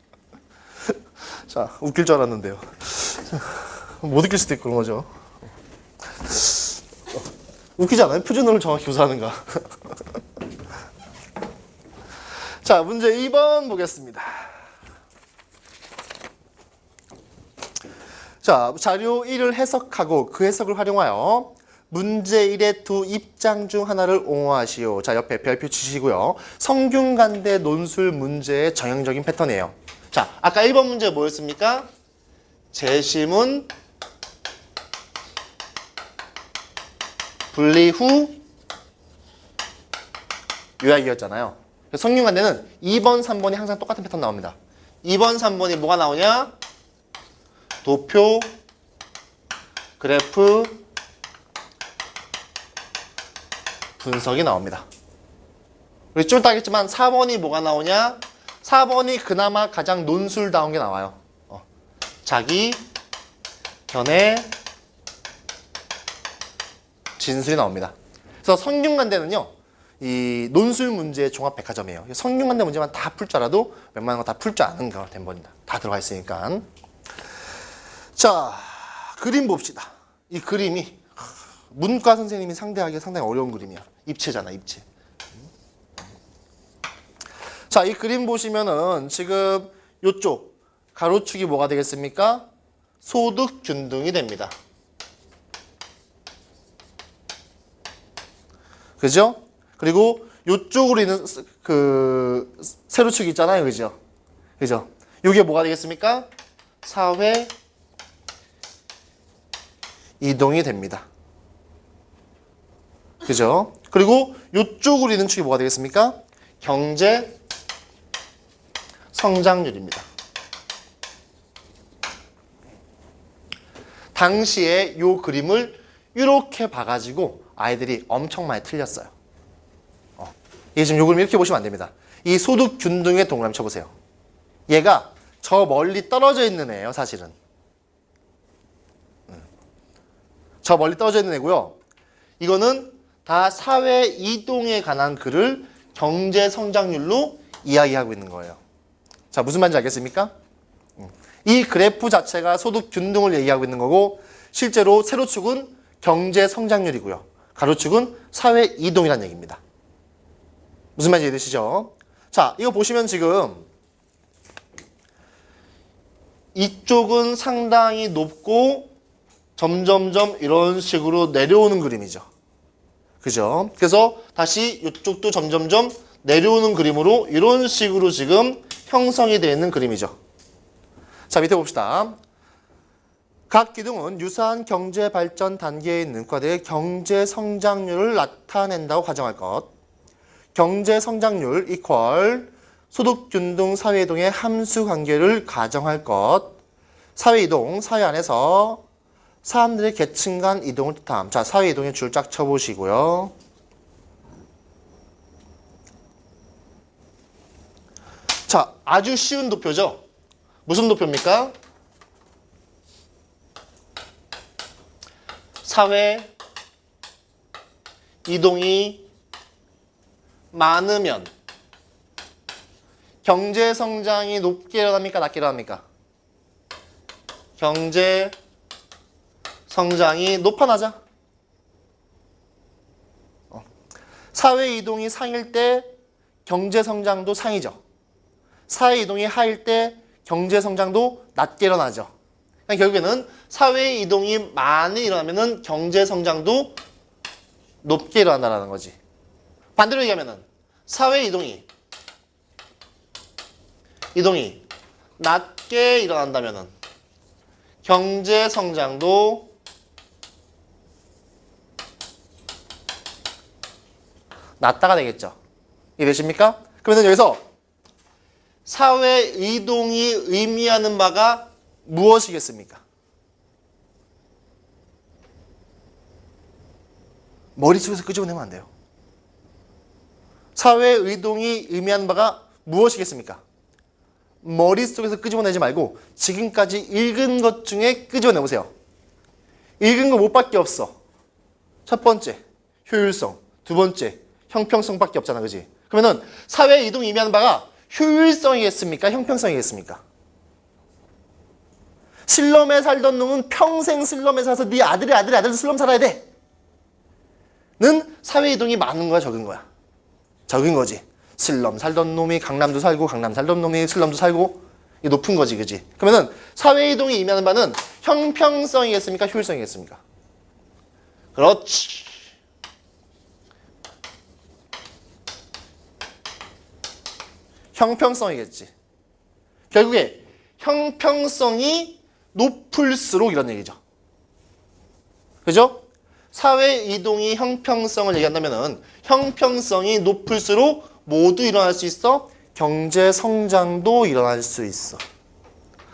자, 웃길 줄 알았는데요. 못 웃길 수도 있고 그런 거죠. 웃기지 않아요? 표준어를 정확히 구사하는가. 자, 문제 2번 보겠습니다. 자, 자료 1을 해석하고 그 해석을 활용하여 문제 1의 두 입장 중 하나를 옹호하시오. 자, 옆에 별표 치시고요. 성균관대 논술 문제의 전형적인 패턴이에요. 자, 아까 1번 문제 뭐였습니까? 제시문 분리 후 요약이었잖아요. 성균관대는 2번, 3번이 항상 똑같은 패턴 나옵니다. 2번, 3번이 뭐가 나오냐? 도표, 그래프, 분석이 나옵니다. 우리 좀 이따 하겠지만 4번이 뭐가 나오냐? 4번이 그나마 가장 논술다운 게 나와요. 자기, 견해, 진술이 나옵니다. 그래서 성균관대는요, 이 논술 문제의 종합 백화점이에요. 성균관대 문제만 다 풀 줄 알아도 웬만한 거 다 풀 줄 아는 거 된 겁니다. 다 들어가 있으니까. 자, 그림 봅시다. 이 그림이 문과 선생님이 상대하기 상당히 어려운 그림이야. 입체잖아, 입체. 자, 이 그림 보시면은 지금 요쪽 가로축이 뭐가 되겠습니까? 소득균등이 됩니다. 그죠? 그리고 요쪽으로 있는 그 세로축이 있잖아요. 그죠? 그죠? 이게 뭐가 되겠습니까? 사회 이동이 됩니다. 그죠? 그리고 요쪽으로 있는 축이 뭐가 되겠습니까? 경제 성장률입니다. 당시에 요 그림을 이렇게 봐가지고 아이들이 엄청 많이 틀렸어요. 이게 지금 요 그림 이렇게 보시면 안 됩니다. 이 소득 균등의 동그라미 쳐보세요. 얘가 저 멀리 떨어져 있는 애예요, 사실은. 저 멀리 떨어져 있는 애고요. 이거는 다 사회 이동에 관한 글을 경제 성장률로 이야기하고 있는 거예요. 자, 무슨 말인지 알겠습니까? 이 그래프 자체가 소득 균등을 얘기하고 있는 거고 실제로 세로축은 경제 성장률이고요. 가로축은 사회 이동이라는 얘기입니다. 무슨 말인지 이해되시죠? 자, 이거 보시면 지금 이쪽은 상당히 높고 점점점 이런 식으로 내려오는 그림이죠. 그죠? 그래서 다시 이쪽도 점점점 내려오는 그림으로 이런 식으로 지금 형성이 되어 있는 그림이죠. 자, 밑에 봅시다. 각 기둥은 유사한 경제 발전 단계에 있는 과대의 경제 성장률을 나타낸다고 가정할 것. 경제 성장률 이퀄 소득균등 사회이동의 함수 관계를 가정할 것. 사회이동, 사회 안에서 사람들의 계층 간 이동을 뜻함. 자, 사회이동의 줄 쫙 쳐보시고요. 자, 아주 쉬운 도표죠. 무슨 도표입니까? 사회 이동이 많으면 경제 성장이 높게 일어납니까? 낮게 일어납니까? 경제 성장이 높아나자. 사회 이동이 상일 때 경제 성장도 상이죠. 사회 이동이 하일 때 경제 성장도 낮게 일어나죠. 그러니까 결국에는 사회 이동이 많이 일어나면은 경제 성장도 높게 일어난다는 거지. 반대로 얘기하면은 사회 이동이 낮게 일어난다면은 경제 성장도 낮다가 되겠죠. 이해되십니까? 그러면 여기서 사회 이동이 의미하는 바가 무엇이겠습니까? 머릿속에서 끄집어내면 안 돼요. 사회 이동이 의미하는 바가 무엇이겠습니까? 머릿속에서 끄집어내지 말고 지금까지 읽은 것 중에 끄집어내보세요. 읽은 거 뭐밖에 없어. 첫 번째, 효율성. 두 번째, 형평성밖에 없잖아, 그지? 그러면은 사회 이동이 의미하는 바가 효율성이겠습니까? 형평성이겠습니까? 슬럼에 살던 놈은 평생 슬럼에 살아서 네 아들도 슬럼 살아야 돼. 는 사회 이동이 많은 거야, 적은 거야? 적은 거지. 슬럼 살던 놈이 강남도 살고 강남 살던 놈이 슬럼도 살고 이게 높은 거지, 그지? 그러면은 사회 이동이 의미하는 바는 형평성이겠습니까? 효율성이겠습니까? 그렇지. 형평성이겠지. 결국에 형평성이 높을수록 이런 얘기죠. 그죠? 사회 이동이 형평성을 얘기한다면은 형평성이 높을수록 모두 일어날 수 있어? 경제 성장도 일어날 수 있어.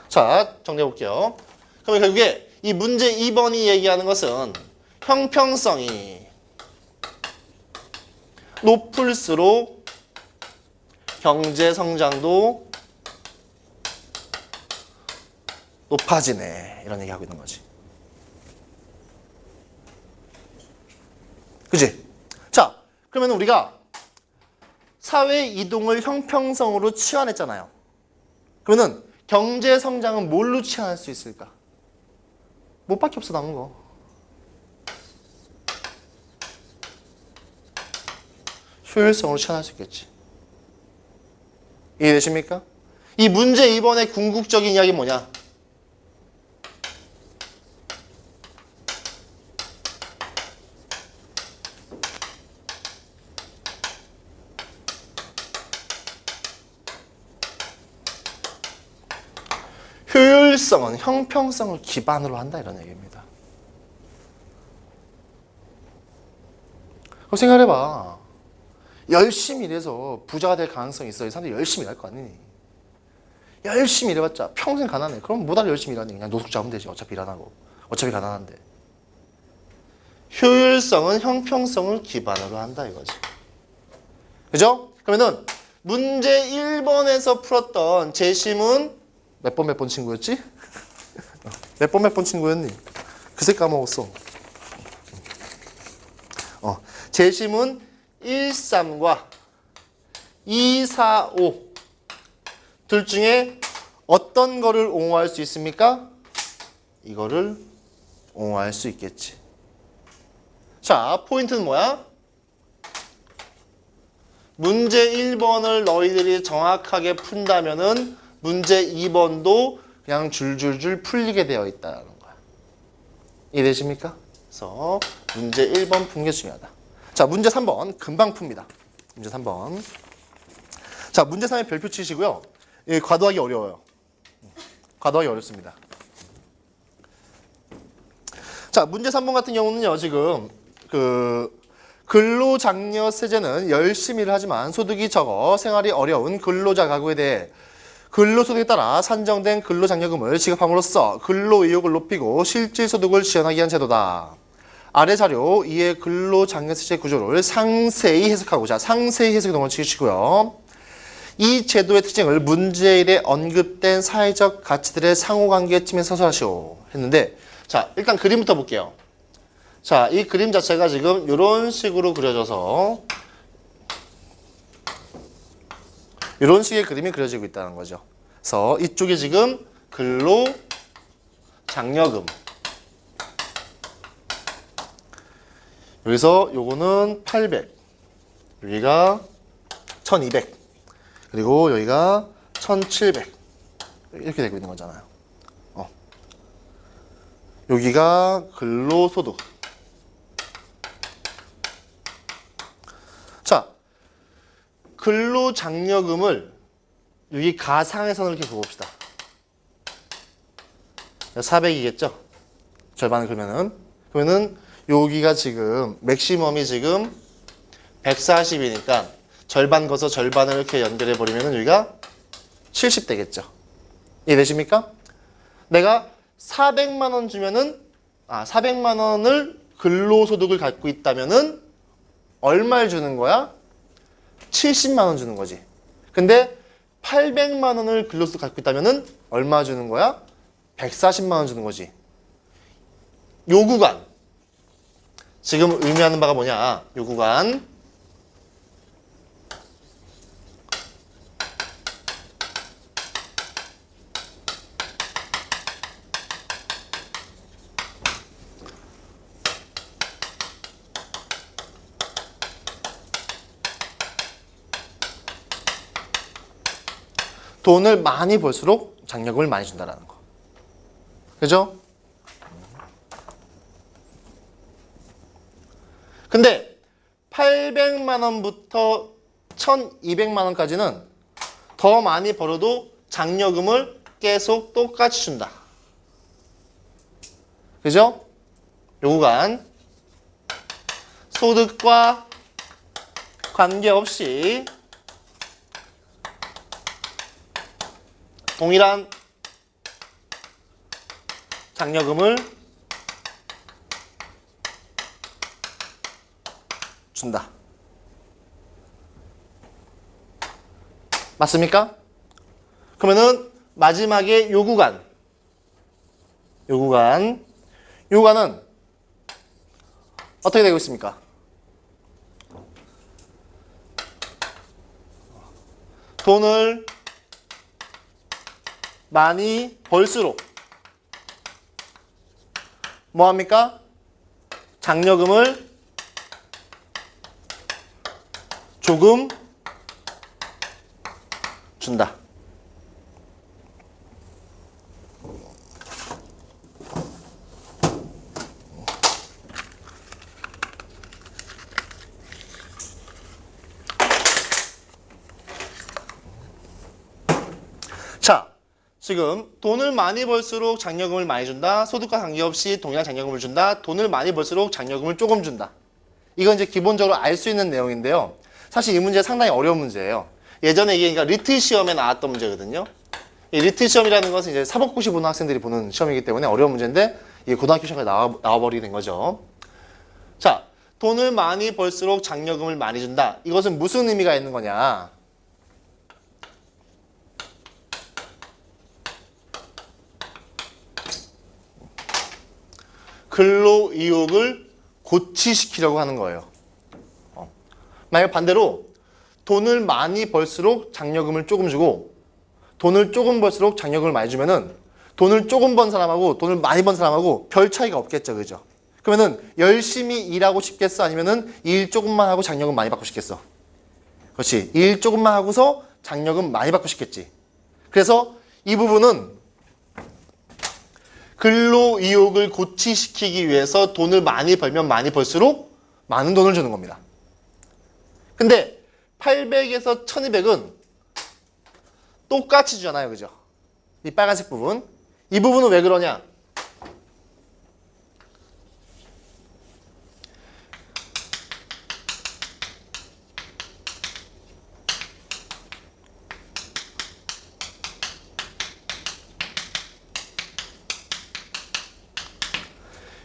자, 정리해 볼게요. 그러면 결국에 이 문제 2번이 얘기하는 것은 형평성이 높을수록 경제 성장도 높아지네. 이런 얘기하고 있는 거지. 그치? 자, 그러면 우리가 사회 이동을 형평성으로 치환했잖아요. 그러면은 경제 성장은 뭘로 치환할 수 있을까? 뭐밖에 없어, 남은 거. 효율성으로 치환할 수 있겠지. 이해되십니까? 이 문제 2번의 궁극적인 이야기는 뭐냐? 효율성은 형평성을 기반으로 한다, 이런 얘기입니다. 그럼 생각해봐. 열심히 일해서 부자가 될 가능성이 있어. 이 사람들이 열심히 일할 거 아니니. 열심히 일해봤자 평생 가난해. 그럼 뭐다 열심히 일하니? 그냥 노숙자 하면 되지. 어차피 일 안 하고. 어차피 가난한데. 효율성은 형평성을 기반으로 한다, 이거지. 그죠? 그러면은 문제 1번에서 풀었던 재심은 몇 번 친구였지? 몇 번 친구였니? 그새 까먹었어. 재심은 1, 3과 2, 4, 5 둘 중에 어떤 거를 옹호할 수 있습니까? 이거를 옹호할 수 있겠지. 자, 포인트는 뭐야? 문제 1번을 너희들이 정확하게 푼다면은 문제 2번도 그냥 줄줄줄 풀리게 되어 있다는 거야. 이해되십니까? 그래서 문제 1번 푸는 게 중요하다. 자, 문제 3번 금방 풉니다. 문제 3번. 자, 문제 3에 별표 치시고요. 과도하기 어려워요. 과도하기 어렵습니다. 자, 문제 3번 같은 경우는요. 지금 근로장려 세제는 열심히 일을 하지만 소득이 적어 생활이 어려운 근로자 가구에 대해 근로소득에 따라 산정된 근로장려금을 지급함으로써 근로의욕을 높이고 실질소득을 지원하기 위한 제도다. 아래 자료 이에 근로장려세제 구조를 상세히 해석하고자 상세히 해석에 동원 치시고요. 이 제도의 특징을 문제 1에 언급된 사회적 가치들의 상호관계에 치면서 서술하시오 했는데, 자, 일단 그림부터 볼게요. 자, 이 그림 자체가 지금 이런 식으로 그려져서 이런 식의 그림이 그려지고 있다는 거죠. 그래서 이쪽이 지금 근로장려금, 여기서 요거는 800, 여기가 1200, 그리고 여기가 1700 이렇게 되고 있는 거잖아요. 여기가 근로소득. 자, 근로장려금을 여기 가상의 선을 이렇게 그어봅시다. 400이겠죠? 절반을 그러면은 여기가 지금 맥시멈이 지금 140이니까 절반 거서 절반을 이렇게 연결해 버리면은 여기가 70 되겠죠. 이해되십니까? 내가 400만 원 주면은 400만 원을 근로소득을 갖고 있다면은 얼마를 주는 거야? 70만 원 주는 거지. 근데 800만 원을 근로소득 갖고 있다면은 얼마 주는 거야? 140만 원 주는 거지. 요 구간. 지금 의미하는 바가 뭐냐? 요 구간. 돈을 많이 벌수록 장려금을 많이 준다라는 거. 그죠? 근데 800만 원부터 1200만 원까지는 더 많이 벌어도 장려금을 계속 똑같이 준다. 그죠? 요 구간 소득과 관계없이 동일한 장려금을 준다. 맞습니까? 그러면은 마지막에 요 구간은 어떻게 되고 있습니까? 돈을 많이 벌수록 뭐합니까? 장려금을 조금 준다. 자, 지금 돈을 많이 벌수록 장려금을 많이 준다. 소득과 관계없이 동일한 장려금을 준다. 돈을 많이 벌수록 장려금을 조금 준다. 이건 이제 기본적으로 알 수 있는 내용인데요. 사실 이 문제 상당히 어려운 문제예요. 예전에 이게 그러니까 리트 시험에 나왔던 문제거든요. 이 리트 시험이라는 것은 이제 사법고시 보는 학생들이 보는 시험이기 때문에 어려운 문제인데 이게 고등학교 시험에 나와버리게 된 거죠. 자, 돈을 많이 벌수록 장려금을 많이 준다. 이것은 무슨 의미가 있는 거냐? 근로의욕을 고취시키려고 하는 거예요. 만약 반대로 돈을 많이 벌수록 장려금을 조금 주고 돈을 조금 벌수록 장려금을 많이 주면은 돈을 조금 번 사람하고 돈을 많이 번 사람하고 별 차이가 없겠죠. 그죠? 그러면은 열심히 일하고 싶겠어? 아니면은 일 조금만 하고 장려금 많이 받고 싶겠어? 그렇지. 일 조금만 하고서 장려금 많이 받고 싶겠지. 그래서 이 부분은 근로의욕을 고취시키기 위해서 돈을 많이 벌면 많이 벌수록 많은 돈을 주는 겁니다. 근데 800에서 1200은 똑같이 주잖아요. 그죠? 이 빨간색 부분. 이 부분은 왜 그러냐?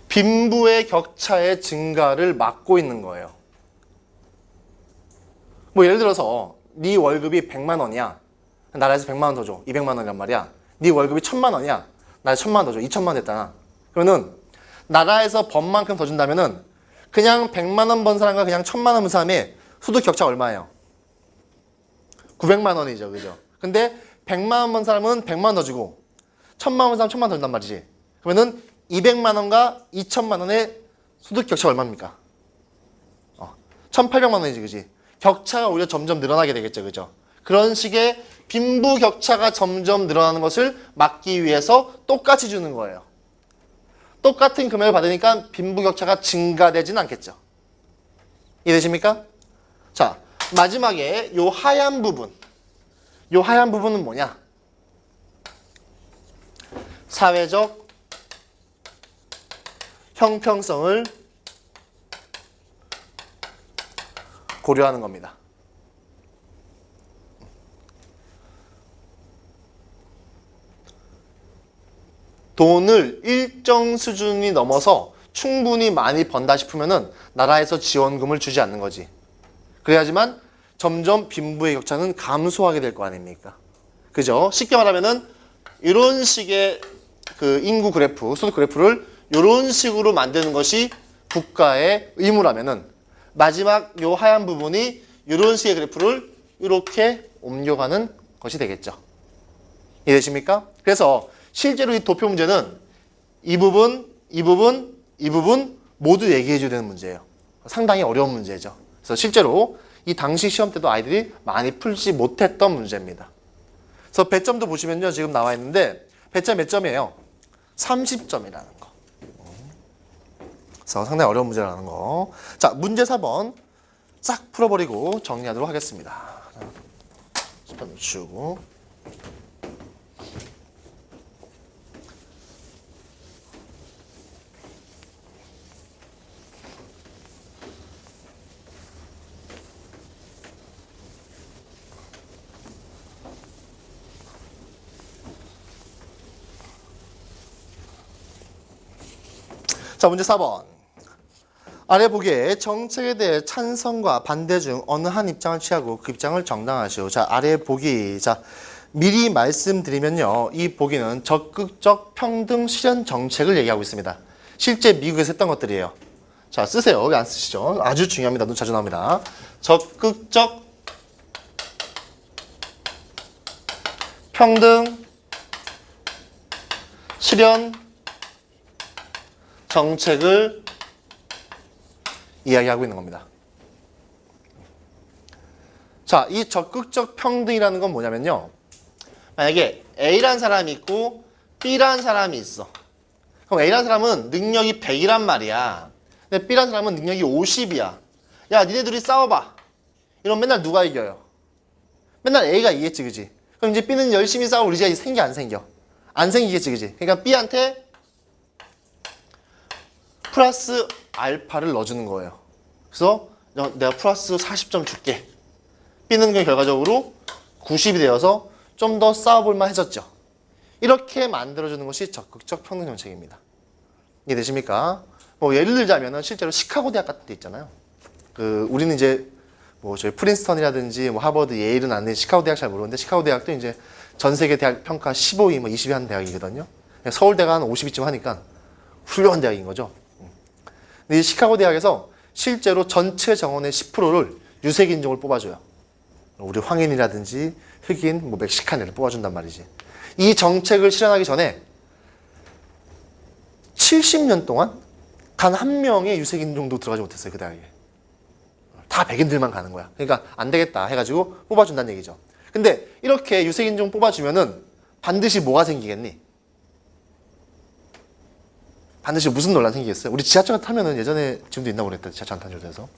빈부의 격차의 증가를 막고 있는 거예요. 뭐 예를 들어서 네 월급이 100만 원이야. 나라에서 100만 원 더 줘. 200만 원이란 말이야. 네 월급이 1000만 원이야. 나라에서 1000만 원 더 줘. 2000만 원 됐잖아. 그러면은 나라에서 번 만큼 더 준다면은 그냥 100만 원 번 사람과 그냥 1000만 원 번 사람의 소득 격차 얼마예요? 900만 원이죠. 그죠? 근데 100만 원 번 사람은 100만 원 더 주고 1000만 원 번 사람 1000만 원 더 준단 말이지. 그러면은 200만 원과 2000만 원의 소득 격차가 얼마입니까? 1800만 원이지. 그지? 격차가 오히려 점점 늘어나게 되겠죠. 그죠? 그런 식의 빈부 격차가 점점 늘어나는 것을 막기 위해서 똑같이 주는 거예요. 똑같은 금액을 받으니까 빈부 격차가 증가되지는 않겠죠. 이해되십니까? 자, 마지막에 요 하얀 부분. 요 하얀 부분은 뭐냐? 사회적 형평성을 고려하는 겁니다. 돈을 일정 수준이 넘어서 충분히 많이 번다 싶으면은 나라에서 지원금을 주지 않는 거지. 그래야지만 점점 빈부의 격차는 감소하게 될 거 아닙니까? 그죠? 쉽게 말하면은 이런 식의 그 인구 그래프, 소득 그래프를 이런 식으로 만드는 것이 국가의 의무라면은 마지막 요 하얀 부분이 이런 식의 그래프를 이렇게 옮겨가는 것이 되겠죠. 이해되십니까? 그래서 실제로 이 도표 문제는 이 부분, 이 부분, 이 부분 모두 얘기해 줘야 되는 문제예요. 상당히 어려운 문제죠. 그래서 실제로 이 당시 시험 때도 아이들이 많이 풀지 못했던 문제입니다. 그래서 배점도 보시면요. 지금 나와 있는데 배점 몇 점이에요? 30점이라는 거. 그래서 상당히 어려운 문제라는 거. 자, 문제 4번 싹 풀어버리고 정리하도록 하겠습니다. 좀 치우고. 자, 문제 4번. 아래 보기에 정책에 대해 찬성과 반대 중 어느 한 입장을 취하고 그 입장을 정당하시오. 자, 아래 보기. 자, 미리 말씀드리면요. 이 보기는 적극적 평등 실현 정책을 얘기하고 있습니다. 실제 미국에서 했던 것들이에요. 자, 쓰세요. 왜 안 쓰시죠? 아주 중요합니다. 눈 자주 나옵니다. 적극적 평등 실현 정책을 이야기하고 있는 겁니다. 자, 이 적극적 평등이라는 건 뭐냐면요. 만약에 A라는 사람이 있고 B라는 사람이 있어. 그럼 A라는 사람은 능력이 100이란 말이야. 근데 B라는 사람은 능력이 50이야. 야, 니네 둘이 싸워봐. 이러면 맨날 누가 이겨요? 맨날 A가 이기겠지, 그지? 그럼 이제 B는 열심히 싸울 의지가 생겨, 안 생겨? 안 생기겠지, 그지? 그러니까 B한테 플러스 알파를 넣어주는 거예요. 그래서 내가 플러스 40점 줄게. B는 결과적으로 90이 되어서 좀 더 싸워볼만 해졌죠. 이렇게 만들어주는 것이 적극적 평등 정책입니다. 이해되십니까? 뭐 예를 들자면은 실제로 시카고 대학 같은 데 있잖아요. 우리는 이제 뭐 저희 프린스턴이라든지 뭐 하버드, 예일은 안 돼. 시카고 대학 잘 모르는데 시카고 대학도 이제 전 세계 대학 평가 15위, 뭐 20위 하는 대학이거든요. 서울대가 한 50위쯤 하니까 훌륭한 대학인 거죠. 근데 이 시카고 대학에서 실제로 전체 정원의 10%를 유색 인종을 뽑아줘요. 우리 황인이라든지 흑인, 뭐 멕시칸 애를 뽑아준단 말이지. 이 정책을 실현하기 전에 70년 동안 단 한 명의 유색 인종도 들어가지 못했어요. 그 대학에. 다 백인들만 가는 거야. 그러니까 안 되겠다 해가지고 뽑아준다는 얘기죠. 근데 이렇게 유색 인종 뽑아주면은 반드시 뭐가 생기겠니? 반드시 무슨 논란 생기겠어요? 우리 지하철 타면은 예전에 지금도 있나 모르겠다. 지하철 안 탄 조에서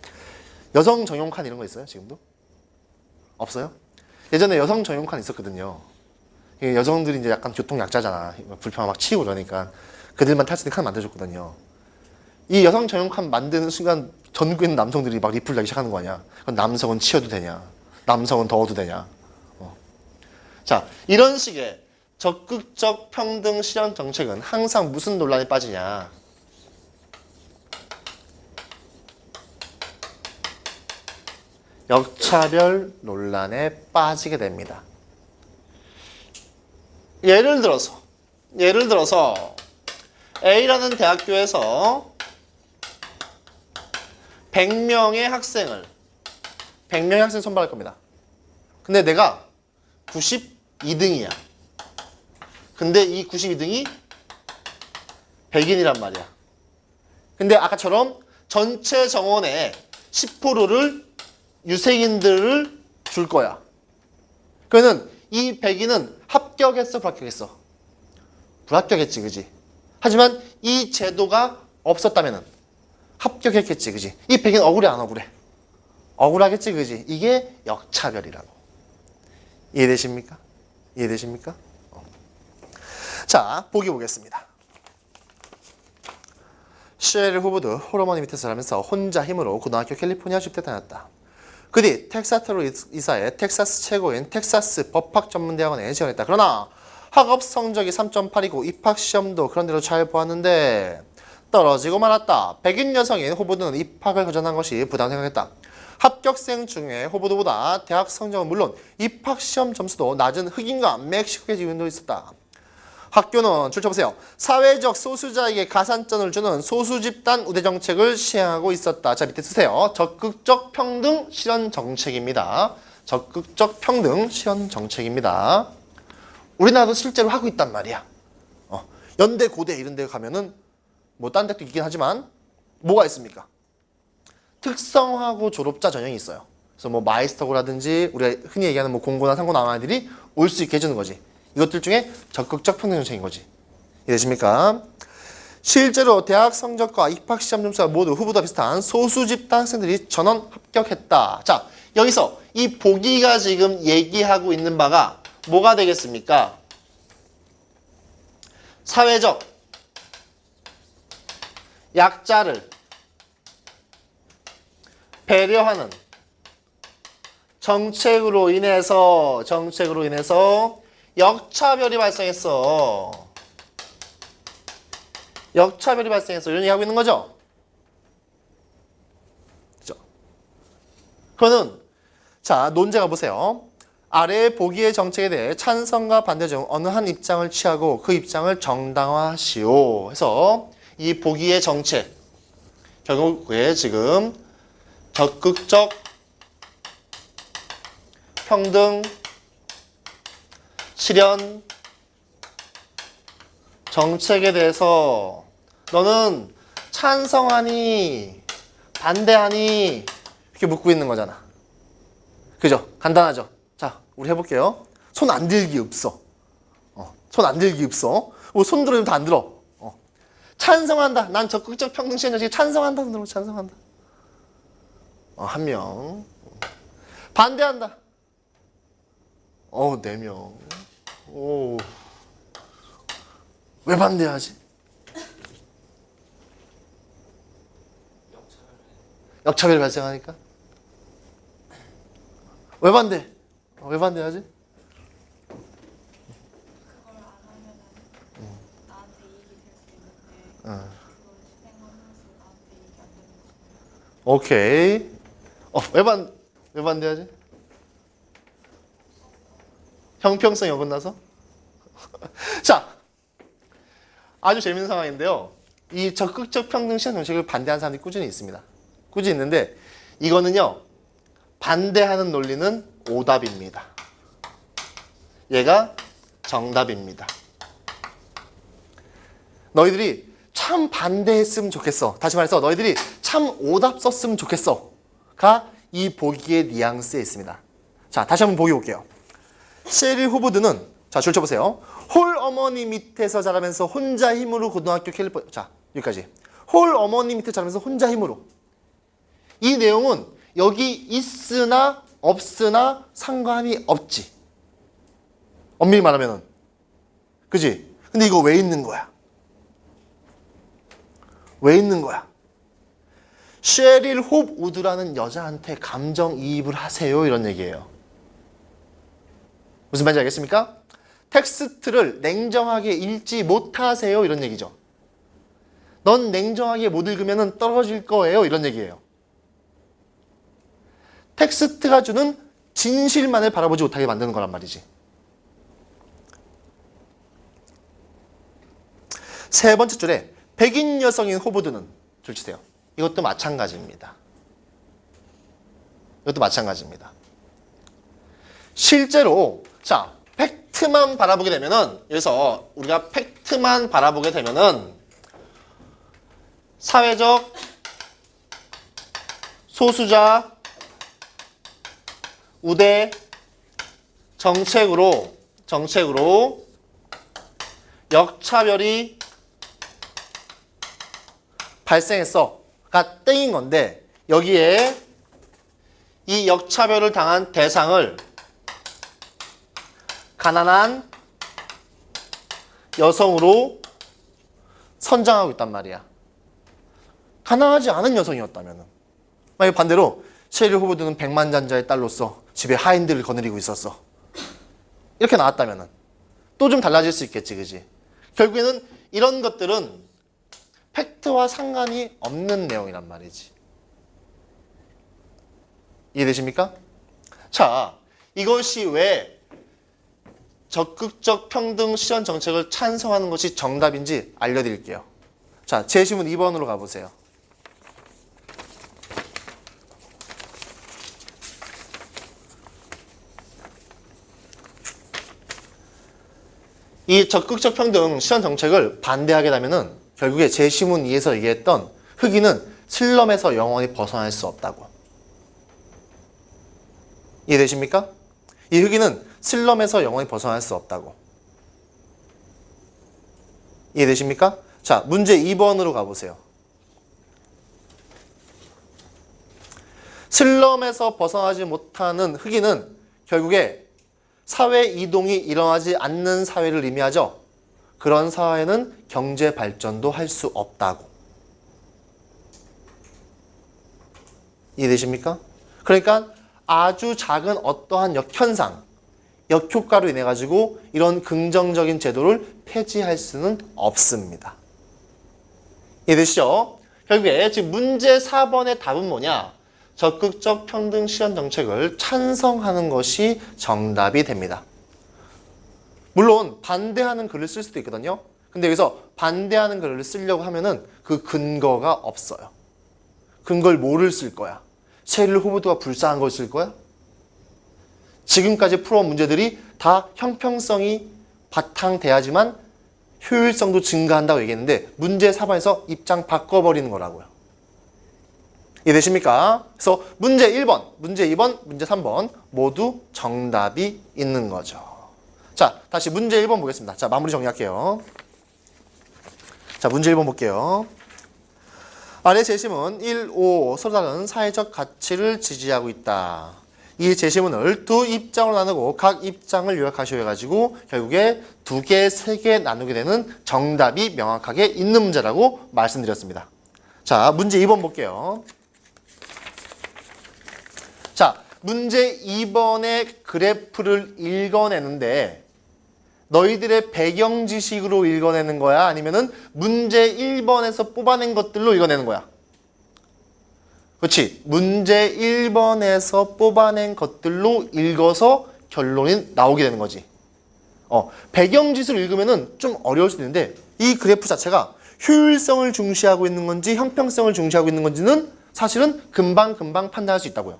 여성 전용 칸 이런 거 있어요? 지금도? 없어요? 예전에 여성 전용 칸 있었거든요. 여성들이 이제 약간 교통 약자잖아. 불평 막 치고 그러니까 그들만 탈 수 있는 칸 만들어줬거든요. 이 여성 전용 칸 만드는 순간 전국에 있는 남성들이 막 리플 나기 시작하는 거 아니야? 그럼 남성은 치워도 되냐? 남성은 더워도 되냐? 자, 이런 식의 적극적 평등 실현 정책은 항상 무슨 논란에 빠지냐? 역차별 논란에 빠지게 됩니다. 예를 들어서 A라는 대학교에서 100명의 학생 선발할 겁니다. 근데 내가 92등이야. 근데 이 92등이 100인이란 말이야. 근데 아까처럼 전체 정원의 10%를 유색인들을 줄 거야. 그러면 이 100인은 합격했어, 불합격했어? 불합격했지, 그지? 하지만 이 제도가 없었다면은 합격했겠지, 그지? 이 100인 억울해, 안 억울해? 억울하겠지, 그지? 이게 역차별이라고. 이해되십니까? 이해되십니까? 자, 보기 보겠습니다. 셰릴 후보드 홀어머니 밑에서 자라면서 혼자 힘으로 고등학교 캘리포니아 주립대 다녔다. 그 뒤 텍사스로 이사해 텍사스 최고인 텍사스 법학전문대학원에 지원했다. 그러나 학업 성적이 3.8이고 입학시험도 그런대로 잘 보았는데 떨어지고 말았다. 백인 여성인 호보드는 입학을 도전한 것이 부담 생각했다. 합격생 중에 호보드보다 대학 성적은 물론 입학시험 점수도 낮은 흑인과 멕시코계 지원도 있었다. 학교는 줄쳐보세요. 사회적 소수자에게 가산점을 주는 소수집단 우대 정책을 시행하고 있었다. 자, 밑에 쓰세요. 적극적 평등 실현 정책입니다. 적극적 평등 실현 정책입니다. 우리나라도 실제로 하고 있단 말이야. 연대, 고대 이런 데 가면은 뭐 딴 데도 있긴 하지만 뭐가 있습니까? 특성화고 졸업자 전형이 있어요. 그래서 뭐 마이스터고라든지 우리가 흔히 얘기하는 뭐 공고나 상고 나온 아이들이 올 수 있게 해주는 거지. 이것들 중에 적극적 평등 정책인 거지. 이해되십니까? 실제로 대학 성적과 입학 시험 점수가 모두 후보다 비슷한 소수 집단 학생들이 전원 합격했다. 자, 여기서 이 보기가 지금 얘기하고 있는 바가 뭐가 되겠습니까? 사회적 약자를 배려하는 정책으로 인해서 역차별이 발생했어. 역차별이 발생했어. 이런 얘기 하고 있는 거죠? 그죠? 그거는 자, 논제가 보세요. 아래 보기의 정책에 대해 찬성과 반대 중 어느 한 입장을 취하고 그 입장을 정당화하시오. 해서 이 보기의 정책 결국에 지금 적극적 평등 실현 정책에 대해서 너는 찬성하니 반대하니 이렇게 묻고 있는 거잖아. 그죠? 간단하죠? 자, 우리 해볼게요. 손 안 들기 없어. 손 안 들기 없어. 손 들으면 다 안 들어. 찬성한다. 난 적극적 평등 실현 정책에 찬성한다. 손 들어 찬성한다. 한 명. 반대한다. 4명. 오. 왜 반대하지? 역차별이 발생하니까? 왜 반대? 왜 반대하지? 그걸 안 하면은 나한테 이익이 될 수 있는데 그걸 실행하면서 나한테 이익이 안 되는 거잖아요. 오케이. 왜 반대하지? 형평성이 어긋나서? 자, 아주 재밌는 상황인데요. 이 적극적 평등 실현 정책을 반대하는 사람들이 꾸준히 있습니다. 꾸준히 있는데 이거는요. 반대하는 논리는 오답입니다. 얘가 정답입니다. 너희들이 참 반대했으면 좋겠어. 다시 말해서 너희들이 참 오답 썼으면 좋겠어. 가 이 보기의 뉘앙스에 있습니다. 자, 다시 한번 보기 볼게요. 셰릴 후보드는 자, 줄쳐보세요. 홀 어머니 밑에서 자라면서 혼자 힘으로 고등학교 캘리포니아. 자, 여기까지. 홀 어머니 밑에 자라면서 혼자 힘으로. 이 내용은 여기 있으나 없으나 상관이 없지. 엄밀히 말하면은. 그지? 근데 이거 왜 있는 거야? 왜 있는 거야? 셰릴 홉 우드라는 여자한테 감정이입을 하세요. 이런 얘기예요. 무슨 말인지 알겠습니까? 텍스트를 냉정하게 읽지 못하세요. 이런 얘기죠. 넌 냉정하게 못 읽으면 떨어질 거예요. 이런 얘기예요. 텍스트가 주는 진실만을 바라보지 못하게 만드는 거란 말이지. 세 번째 줄에 백인 여성인 호보드는 줄 치세요. 이것도 마찬가지입니다. 이것도 마찬가지입니다. 실제로 자 팩트만 바라보게 되면은 여기서 우리가 팩트만 바라보게 되면은 사회적 소수자 우대 정책으로 역차별이 발생했어가 땡인 건데 여기에 이 역차별을 당한 대상을 가난한 여성으로 선정하고 있단 말이야. 가난하지 않은 여성이었다면 만약 반대로 셰릴 호보드는 백만장자의 딸로서 집에 하인들을 거느리고 있었어. 이렇게 나왔다면 또 좀 달라질 수 있겠지. 그지? 결국에는 이런 것들은 팩트와 상관이 없는 내용이란 말이지. 이해되십니까? 자, 이것이 왜 적극적 평등 실현 정책을 찬성하는 것이 정답인지 알려드릴게요. 자, 제시문 2번으로 가보세요. 이 적극적 평등 실현 정책을 반대하게 되면은 결국에 제시문 2에서 얘기했던 흑인은 슬럼에서 영원히 벗어날 수 없다고. 이해되십니까? 이 흑인은 슬럼에서 영원히 벗어날 수 없다고. 이해되십니까? 자, 문제 2번으로 가보세요. 슬럼에서 벗어나지 못하는 흑인은 결국에 사회 이동이 일어나지 않는 사회를 의미하죠. 그런 사회는 경제 발전도 할 수 없다고. 이해되십니까? 그러니까 아주 작은 어떠한 역현상, 역효과로 인해 가지고 이런 긍정적인 제도를 폐지할 수는 없습니다. 이해되시죠? 결국에 지금 문제 4번의 답은 뭐냐? 적극적 평등 실현 정책을 찬성하는 것이 정답이 됩니다. 물론 반대하는 글을 쓸 수도 있거든요. 근데 여기서 반대하는 글을 쓰려고 하면은 그 근거가 없어요. 근거를 뭐를 쓸 거야? 셰릴 호보드가 불쌍한 걸 쓸 거야? 지금까지 풀어온 문제들이 다 형평성이 바탕돼야지만 효율성도 증가한다고 얘기했는데 문제 4번에서 입장 바꿔버리는 거라고요. 이해되십니까? 그래서 문제 1번, 문제 2번, 문제 3번 모두 정답이 있는 거죠. 자, 다시 문제 1번 보겠습니다. 자, 마무리 정리할게요. 자, 문제 1번 볼게요. 아래 제시문 1, 5 서로 다른 사회적 가치를 지지하고 있다. 이 제시문을 두 입장으로 나누고 각 입장을 요약하시오 해가지고 결국에 2개, 3개 나누게 되는 정답이 명확하게 있는 문제라고 말씀드렸습니다. 자, 문제 2번 볼게요. 자, 문제 2번의 그래프를 읽어내는데 너희들의 배경 지식으로 읽어내는 거야? 아니면은 문제 1번에서 뽑아낸 것들로 읽어내는 거야? 그렇지. 문제 1번에서 뽑아낸 것들로 읽어서 결론이 나오게 되는 거지. 배경 지식을 읽으면은 좀 어려울 수도 있는데 이 그래프 자체가 효율성을 중시하고 있는 건지 형평성을 중시하고 있는 건지는 사실은 금방 판단할 수 있다고요.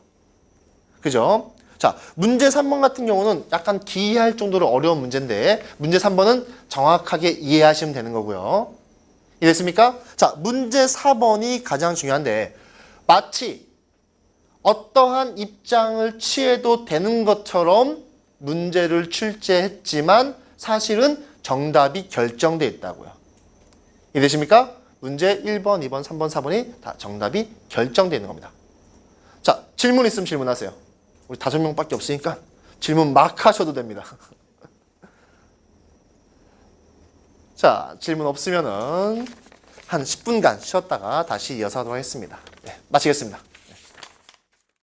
그죠? 자, 문제 3번 같은 경우는 약간 기이할 정도로 어려운 문제인데 문제 3번은 정확하게 이해하시면 되는 거고요. 이해됐습니까? 자, 문제 4번이 가장 중요한데 마치 어떠한 입장을 취해도 되는 것처럼 문제를 출제했지만 사실은 정답이 결정되어 있다고요. 이해되십니까? 문제 1번, 2번, 3번, 4번이 다 정답이 결정되는 겁니다. 자, 질문 있으면 질문하세요. 우리 5명밖에 없으니까 질문 막 하셔도 됩니다. 자, 질문 없으면은 한 10분간 쉬었다가 다시 이어서 하도록 하겠습니다. 네, 마치겠습니다.